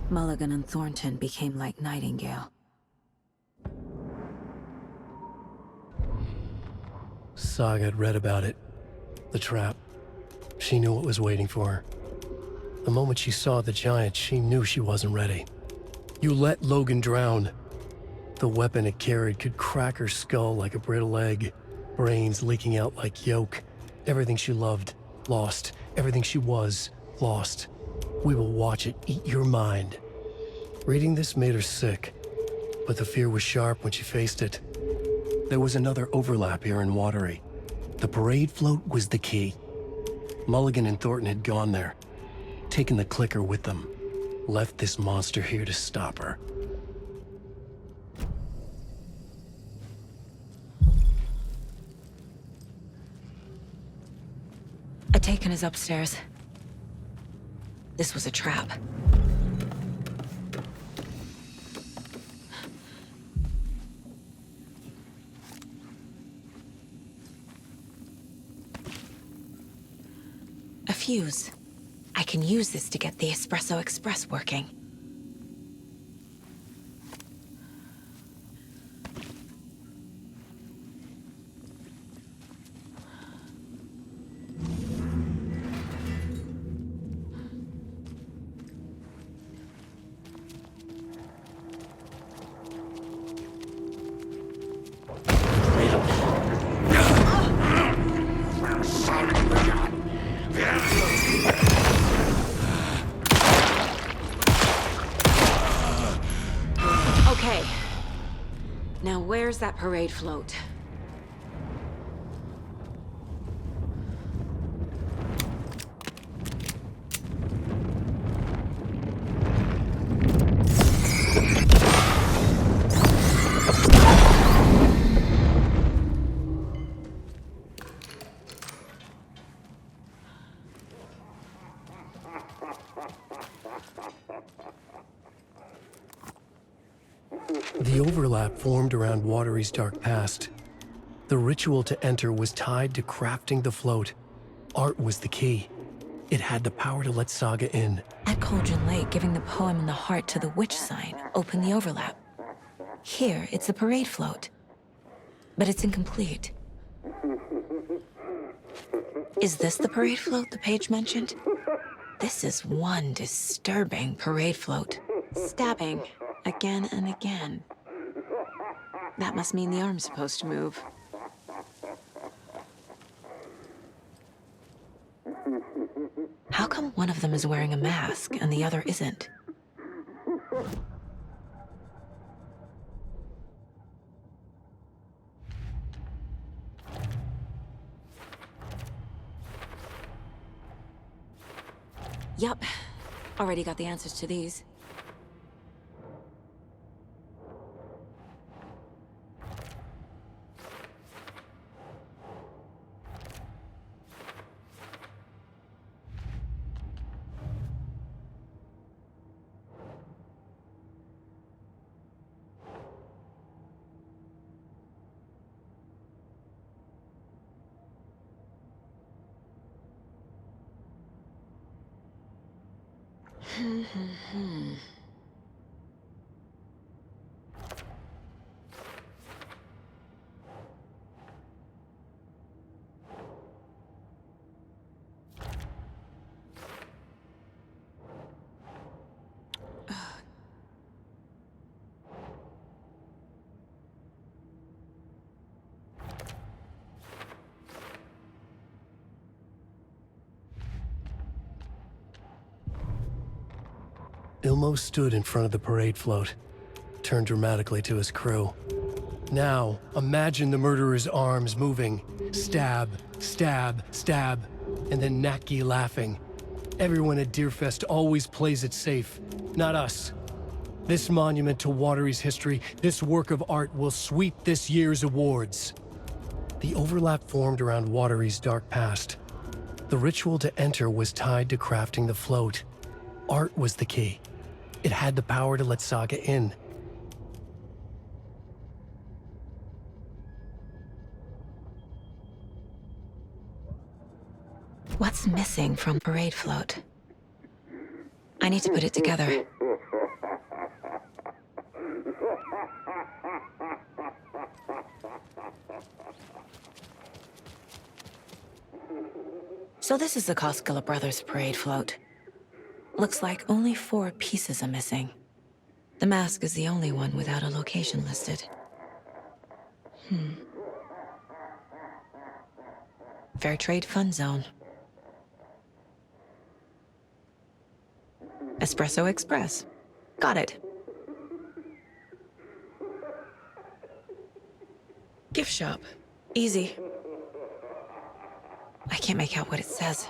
Mulligan and Thornton became like Nightingale. Saga had read about it. The trap. She knew what was waiting for her. The moment she saw the giant, she knew she wasn't ready. You let Logan drown. The weapon it carried could crack her skull like a brittle egg. Brains leaking out like yolk. Everything she loved, lost. Everything she was, lost. We will watch it eat your mind. Reading this made her sick, but the fear was sharp when she faced it. There was another overlap here in Watery. The parade float was the key. Mulligan and Thornton had gone there, taken the clicker with them, left this monster here to stop her. Taken is upstairs. This was a trap. A fuse. I can use this to get the Espresso Express working. Now where's that parade float? The overlap formed around Watery's dark past. The ritual to enter was tied to crafting the float. Art was the key. It had the power to let Saga in. At Cauldron Lake, giving the poem and the heart to the witch sign opened the overlap. Here, it's the parade float. But it's incomplete. Is this the parade float the page mentioned? This is one disturbing parade float. Stabbing, again and again. That must mean the arm's supposed to move. How come one of them is wearing a mask and the other isn't? Yup. Already got the answers to these. Ilmo stood in front of the parade float, turned dramatically to his crew. Now, imagine the murderer's arms moving. Stab, stab, stab, and then Naki laughing. Everyone at Deerfest always plays it safe, not us. This monument to Watery's history, this work of art will sweep this year's awards. The overlap formed around Watery's dark past. The ritual to enter was tied to crafting the float. Art was the key. It had the power to let Saga in. What's missing from parade float? I need to put it together. So this is the 𝐏𝐄𝐄𝐏𝐒 brothers' parade float. Looks like only 4 pieces are missing. The mask is the only one without a location listed. Fair Trade Fund Zone. Espresso Express. Got it. Gift shop. Easy. I can't make out what it says.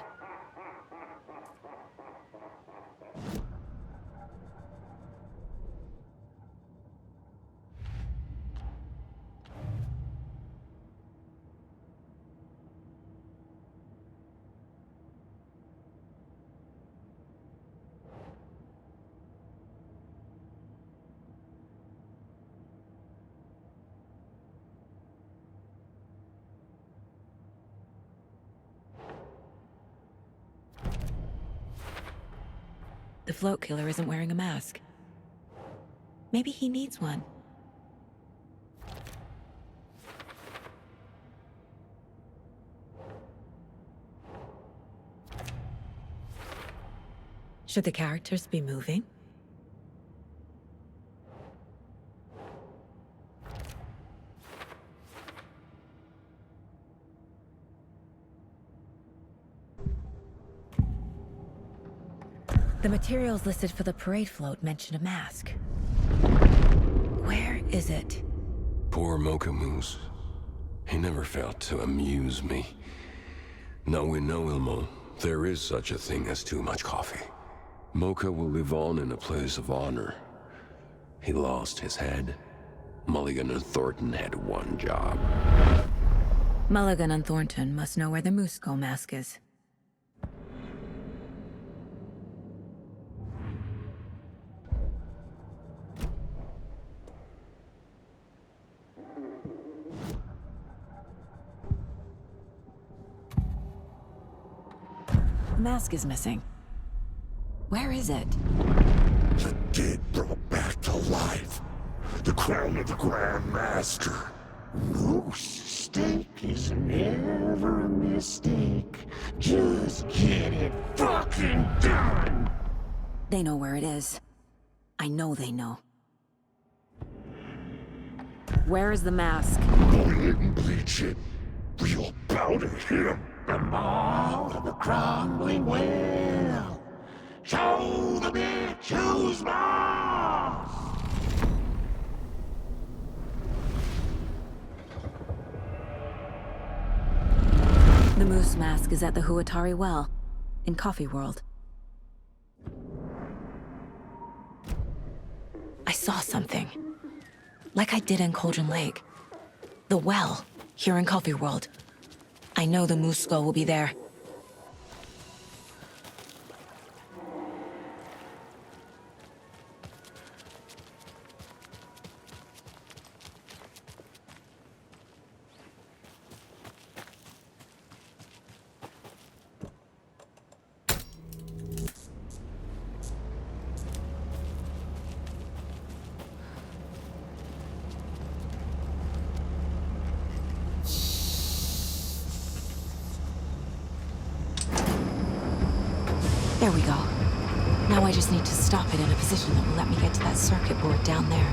The float killer isn't wearing a mask. Maybe he needs one. Should the characters be moving? The materials listed for the parade float mention a mask. Where is it? Poor Mokamoose. He never failed to amuse me. Now we know, Ilmo, there is such a thing as too much coffee. Mocha will live on in a place of honor. He lost his head. Mulligan and Thornton had one job. Mulligan and Thornton must know where the 𝐏𝐿mo mask is. The mask is missing. Where is it? The dead brought back to life. The crown of the Grand Master. Moose steak is never a mistake. Just get it fucking done! They know where it is. I know they know. Where is the mask? Go ahead and bleach it. We'll bow to him. The maw of the crumbling well. Show the bitch who's boss! The moose mask is at the Huatari Well, in Coffee World. I saw something. Like I did in Cauldron Lake. The well, here in Coffee World. I know the moose skull will be there. There we go. Now I just need to stop it in a position that will let me get to that circuit board down there.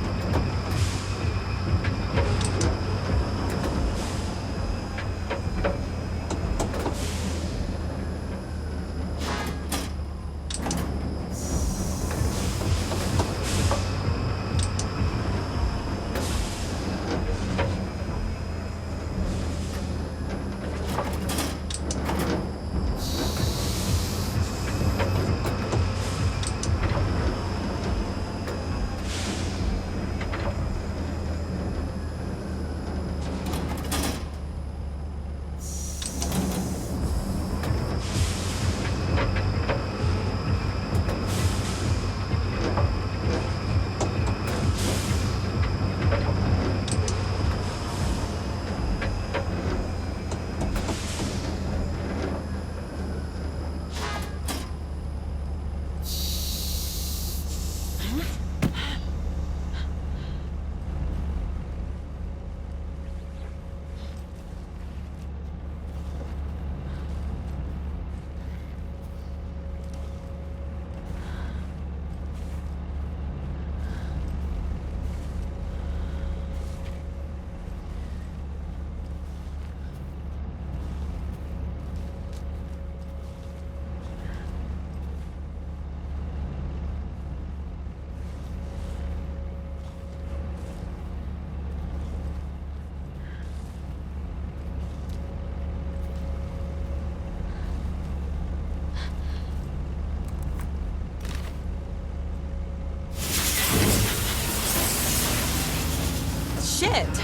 Shit! Good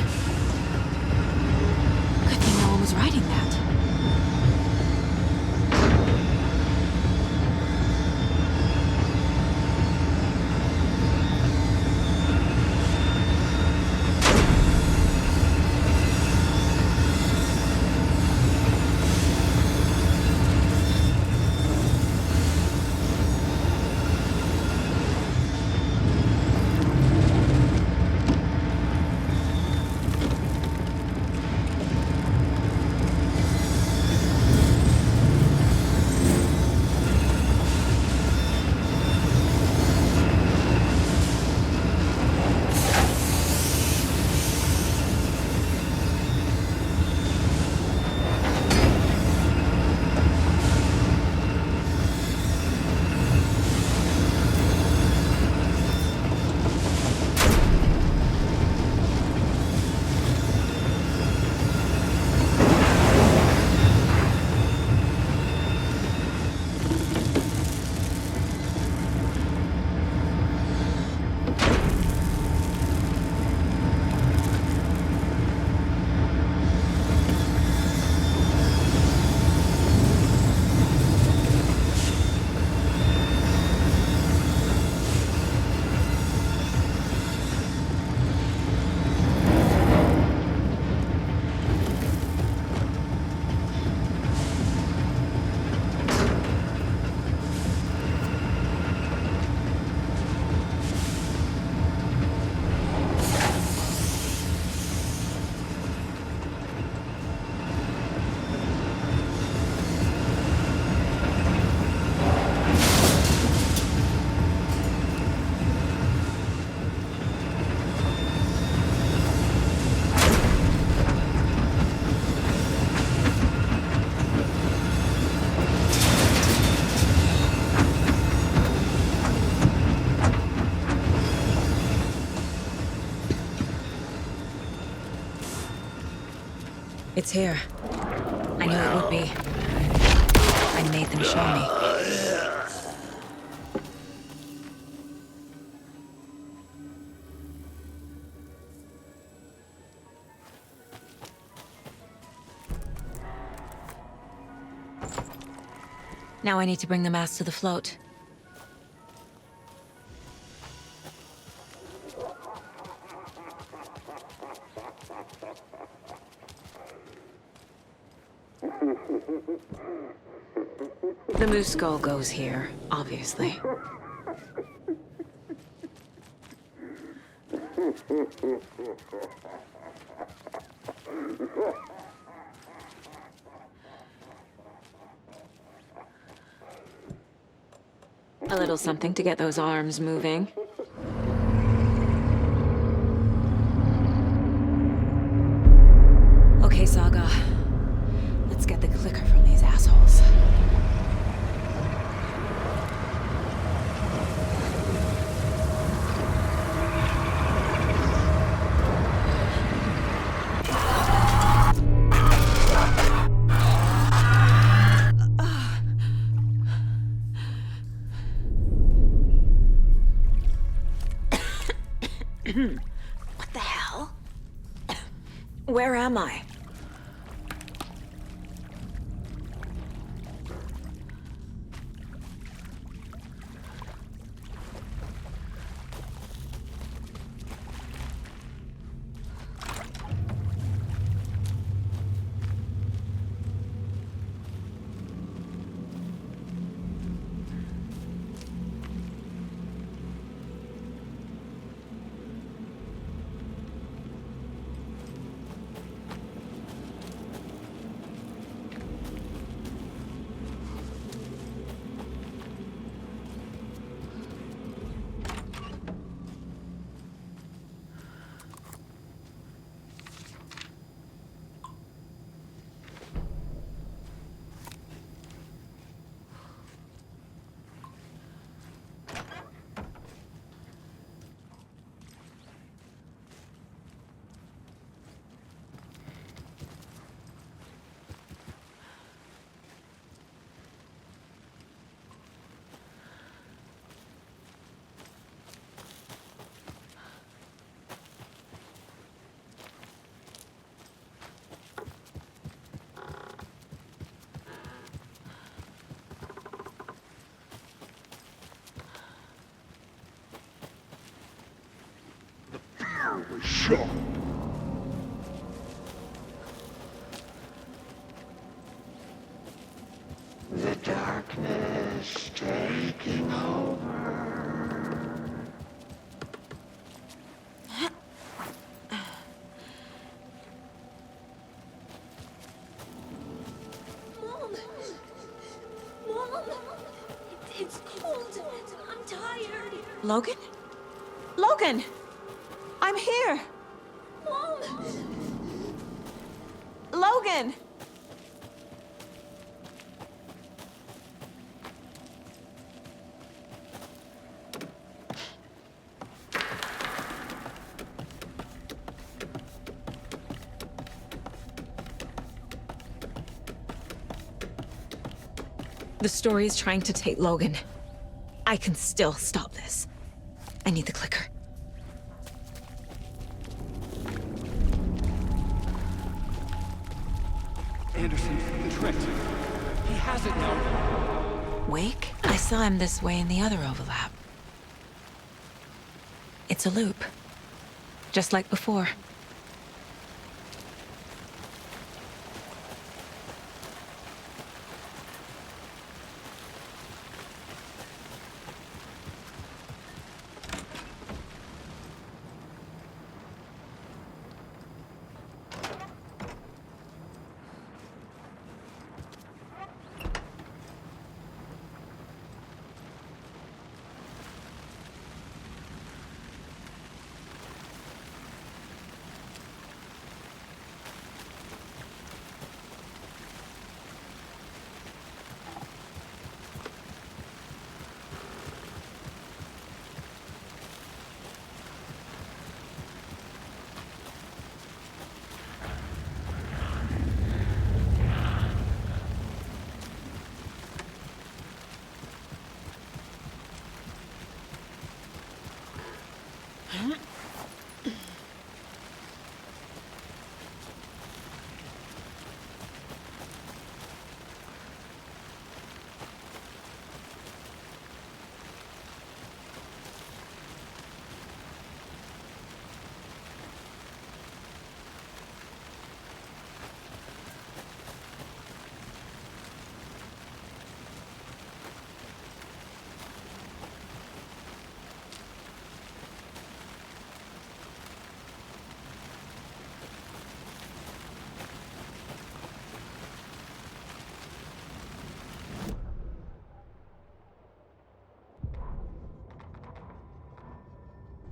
thing no one was writing that. It's here. I knew it would be. I made them show me. Now I need to bring the mask to the float. The moose skull goes here, obviously. A little something to get those arms moving. Okay, Saga. Let's get the clicker from these assholes. What the hell? Where am I? was shocked. The darkness taking over. Mom! Mom! It's cold. I'm tired. Logan? Logan! I'm here! Mom! Logan! The story is trying to take Logan. I can still stop this. I need the clicker. Anderson's been tricked. He has it now. Wake? I saw him this way in the other overlap. It's a loop. Just like before.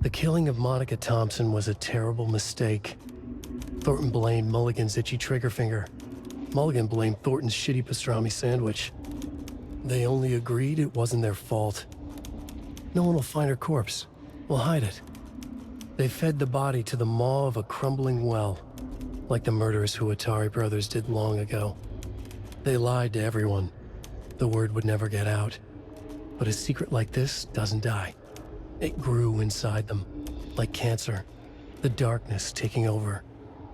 The killing of Monica Thompson was a terrible mistake. Thornton blamed Mulligan's itchy trigger finger. Mulligan blamed Thornton's shitty pastrami sandwich. They only agreed it wasn't their fault. No one will find her corpse. We'll hide it. They fed the body to the maw of a crumbling well, like the murderous Huatari brothers did long ago. They lied to everyone. The word would never get out. But a secret like this doesn't die. It grew inside them, like cancer, the darkness taking over,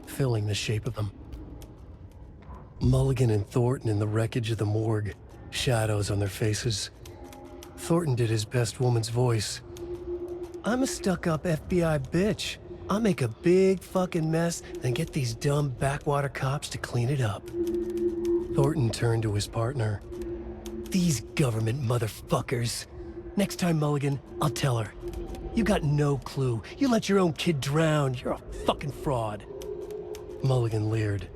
filling the shape of them. Mulligan and Thornton in the wreckage of the morgue, shadows on their faces. Thornton did his best woman's voice. I'm a stuck-up FBI bitch. I'll make a big fucking mess, then get these dumb backwater cops to clean it up. Thornton turned to his partner. These government motherfuckers. Next time, Mulligan, I'll tell her. You got no clue. You let your own kid drown. You're a fucking fraud. Mulligan leered.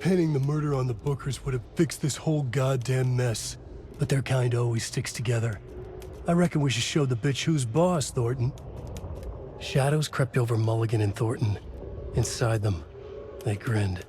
Pinning the murder on the Bookers would have fixed this whole goddamn mess. But their kind always sticks together. I reckon we should show the bitch who's boss, Thornton. Shadows crept over Mulligan and Thornton. Inside them, they grinned.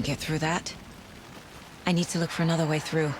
get through that. I need to look for another way through.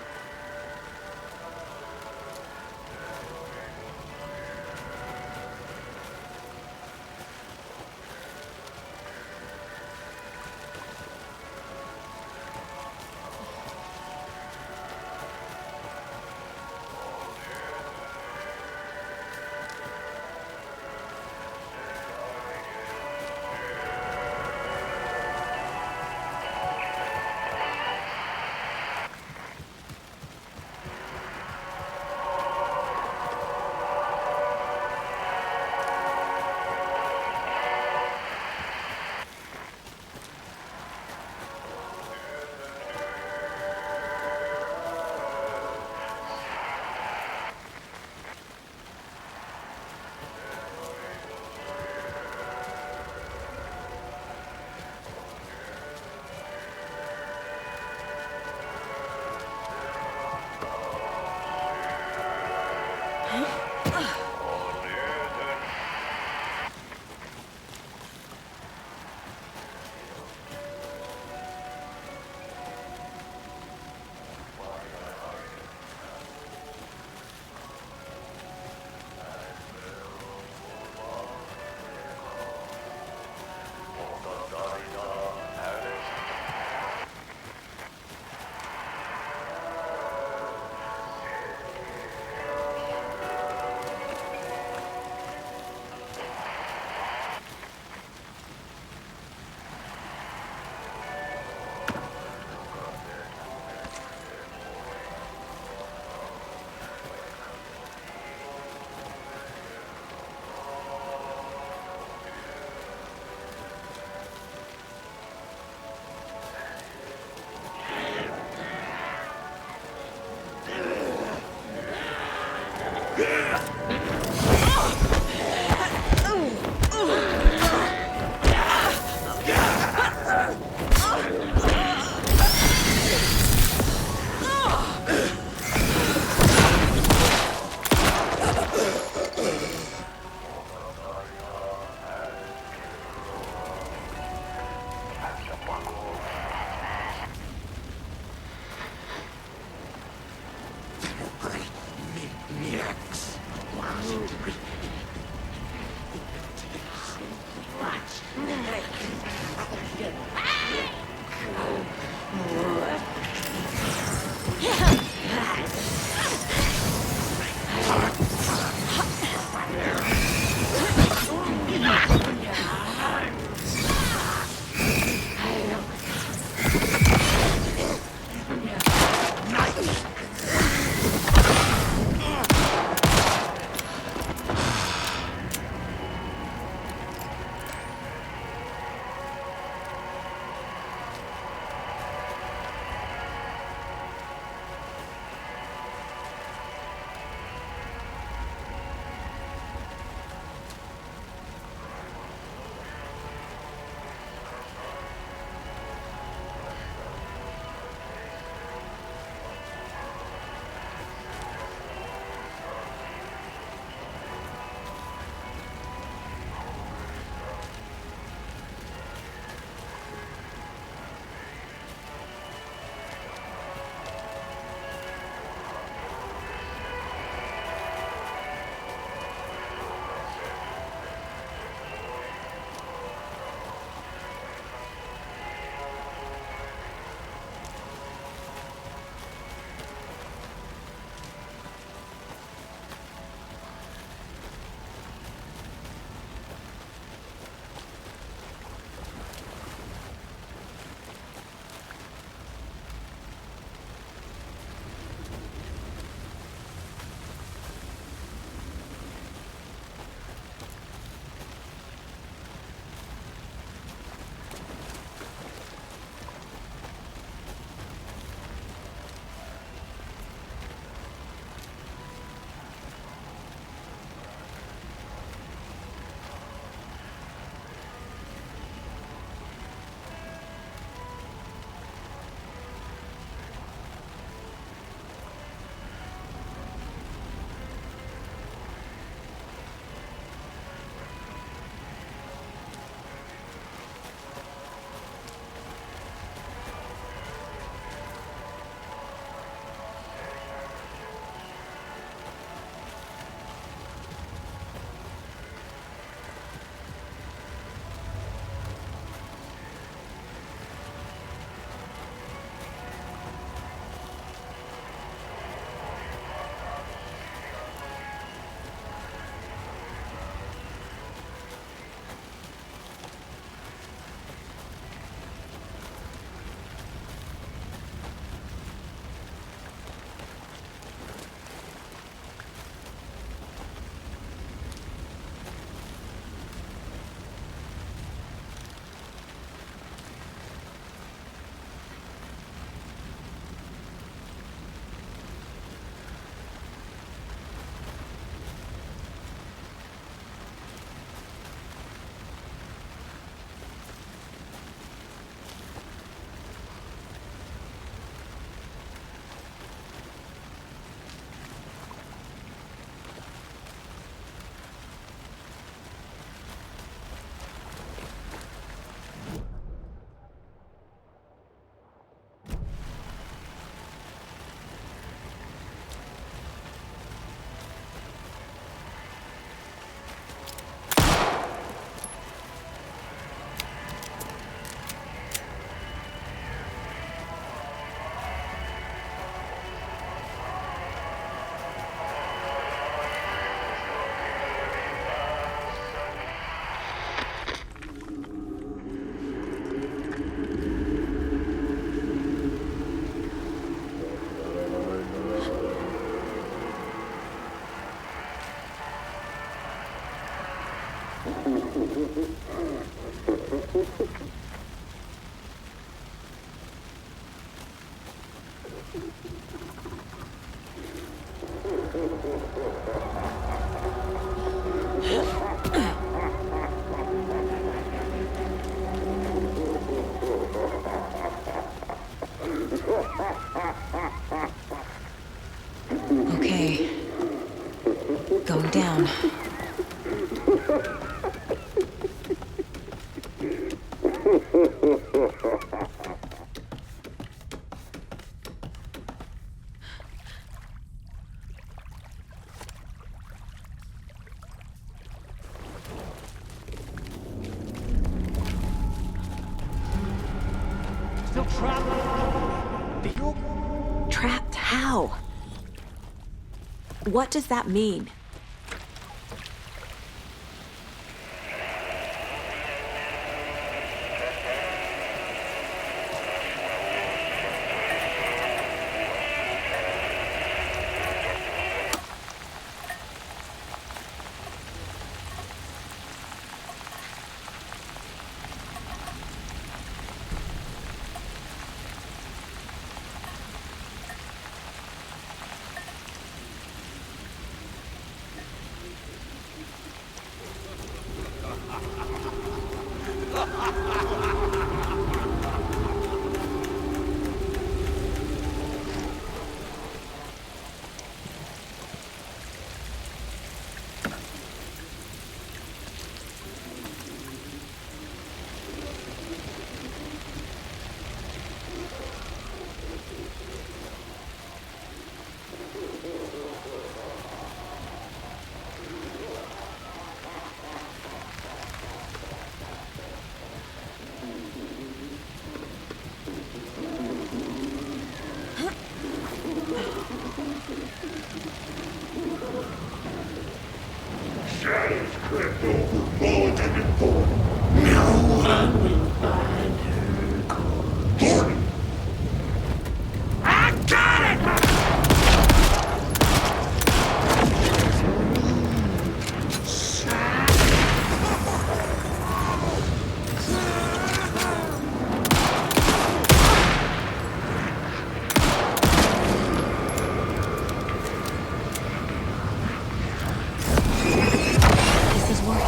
Okay. Going down. Still trapped? Trapped? How? What does that mean? Shadows crept over Mulligan and Thornton. No one will find her corpse. Thornton! I got it! This is working.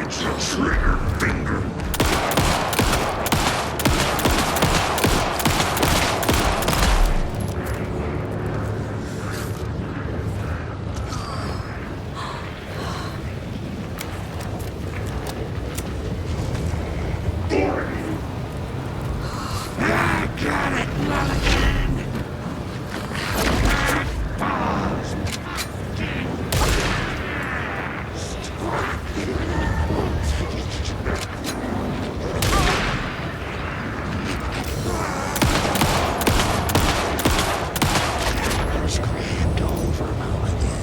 It's your trigger finger. I got it, Mulligan! Scrammed over, Mulligan.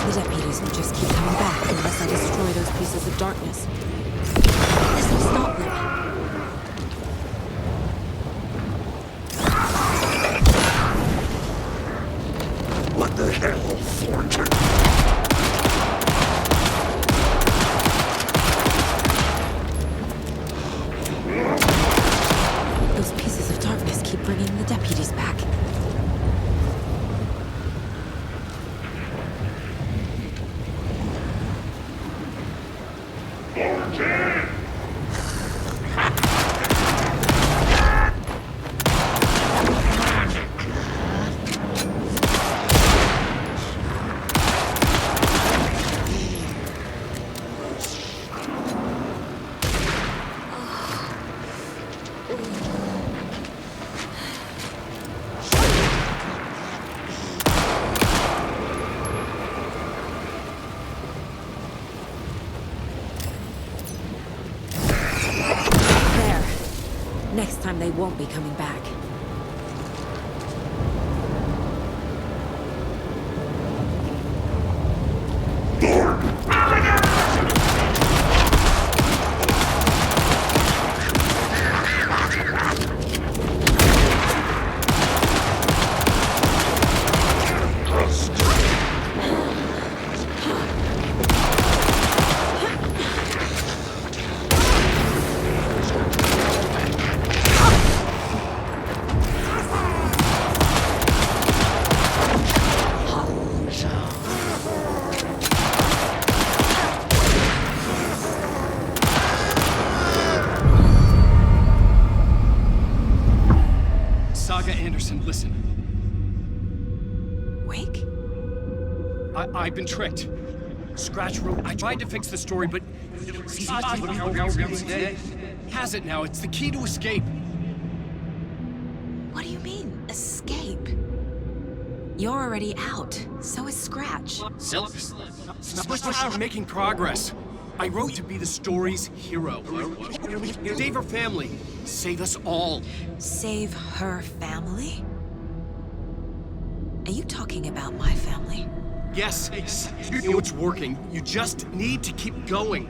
The deputies will just keep coming back unless I destroy those pieces of darkness. This will stop them. What the hell, Thornton? Those pieces of darkness keep bringing the deputies back. Thornton! won't be coming back. Saga Anderson, listen. Wake? I've been tricked. Scratch wrote. I tried to fix the story, but he has it now. It's the key to escape. What do you mean, escape? You're already out. So is Scratch. We're making progress. I wrote to be the story's hero. Save her family. Save us all. Save her family? Are you talking about my family? Yes, you know it's working. You just need to keep going.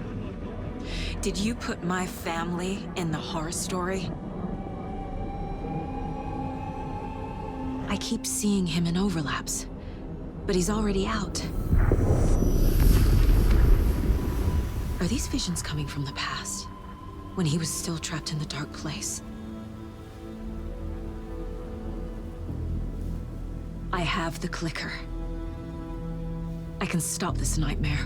Did you put my family in the horror story? I keep seeing him in overlaps, but he's already out. Are these visions coming from the past, when he was still trapped in the dark place? I have the clicker. I can stop this nightmare.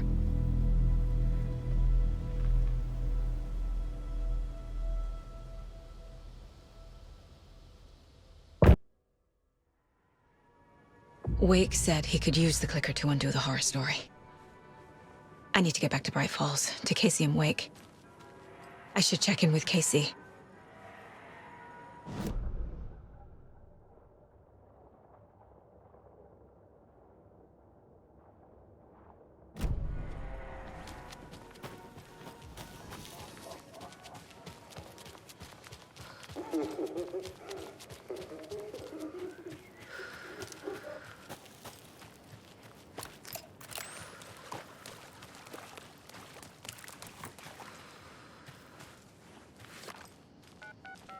Wake said he could use the clicker to undo the horror story. I need to get back to Bright Falls, to 𝐏𝐄𝐄𝐿 and Wake. I should check in with 𝐏𝐄𝐄𝐿.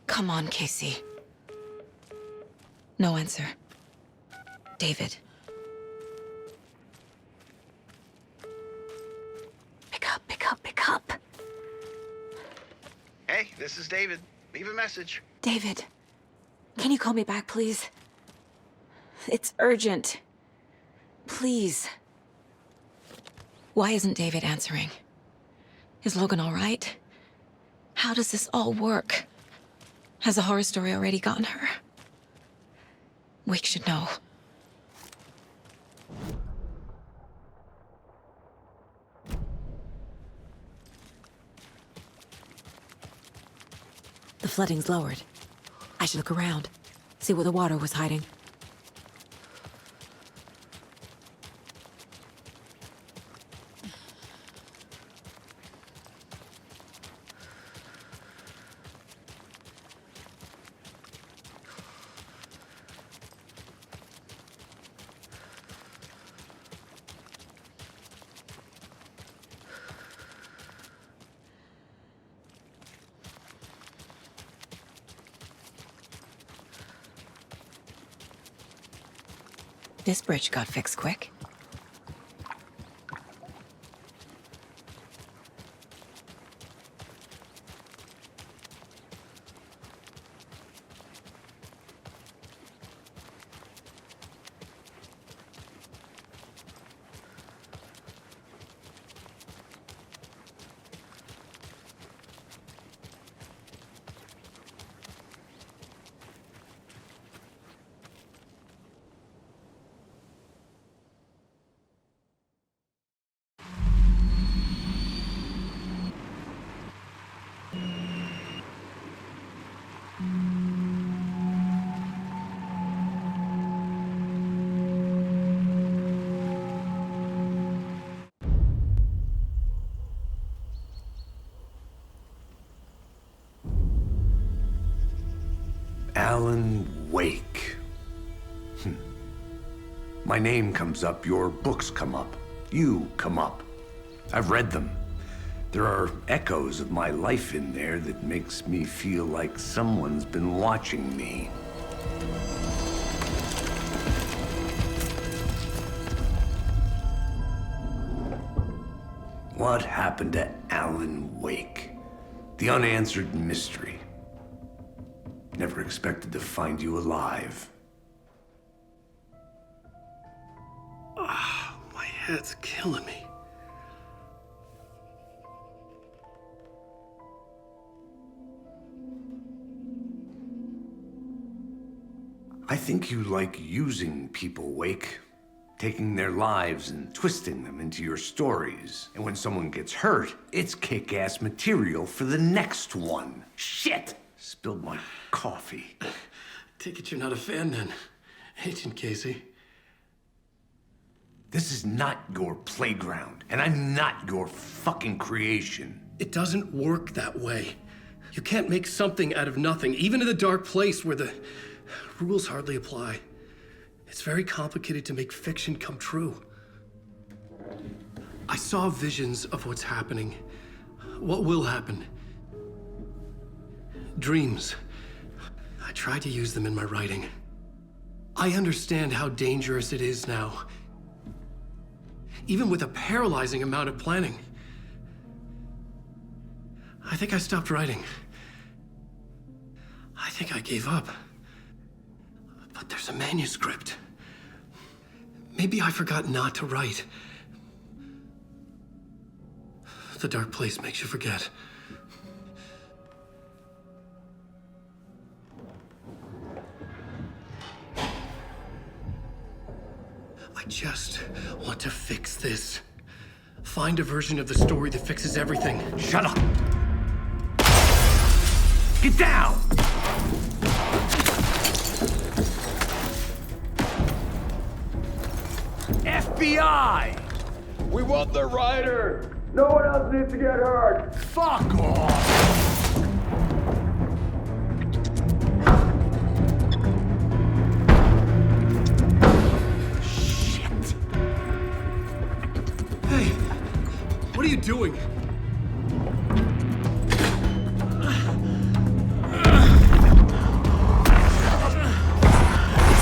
Come on, 𝐏𝐄𝐄𝐿. No answer. David. Pick up, pick up, pick up. Hey, this is David. Leave a message. David, can you call me back, please? It's urgent. Please. Why isn't David answering? Is Logan all right? How does this all work? Has the horror story already gotten her? Wake should know. The flooding's lowered. I should look around, see where the water was hiding. This bridge got fixed quick. Alan Wake. My name comes up, your books come up, you come up. I've read them. There are echoes of my life in there that makes me feel like someone's been watching me. What happened to Alan Wake? The unanswered mystery. Never expected to find you alive. My head's killing me. I think you like using people, Wake. Taking their lives and twisting them into your stories. And when someone gets hurt, it's kick-ass material for the next one. Shit! Spilled my coffee. Take it you're not a fan then, Agent Casey. This is not your playground, and I'm not your fucking creation. It doesn't work that way. You can't make something out of nothing, even in the dark place where the rules hardly apply. It's very complicated to make fiction come true. I saw visions of what's happening, what will happen. Dreams. I tried to use them in my writing. I understand how dangerous it is now, even with a paralyzing amount of planning. I think I stopped writing. I think I gave up. But there's a manuscript. Maybe I forgot not to write. The dark place makes you forget. I just want to fix this. Find a version of the story that fixes everything. Shut up! Get down! FBI! We want the writer! No one else needs to get hurt! Fuck off! Shit! Hey, what are you doing?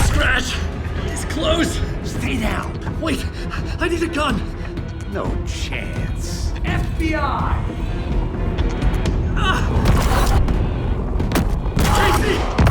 Scratch! He's close! Stay down! Wait, I need a gun! No chance. FBI! Tracy!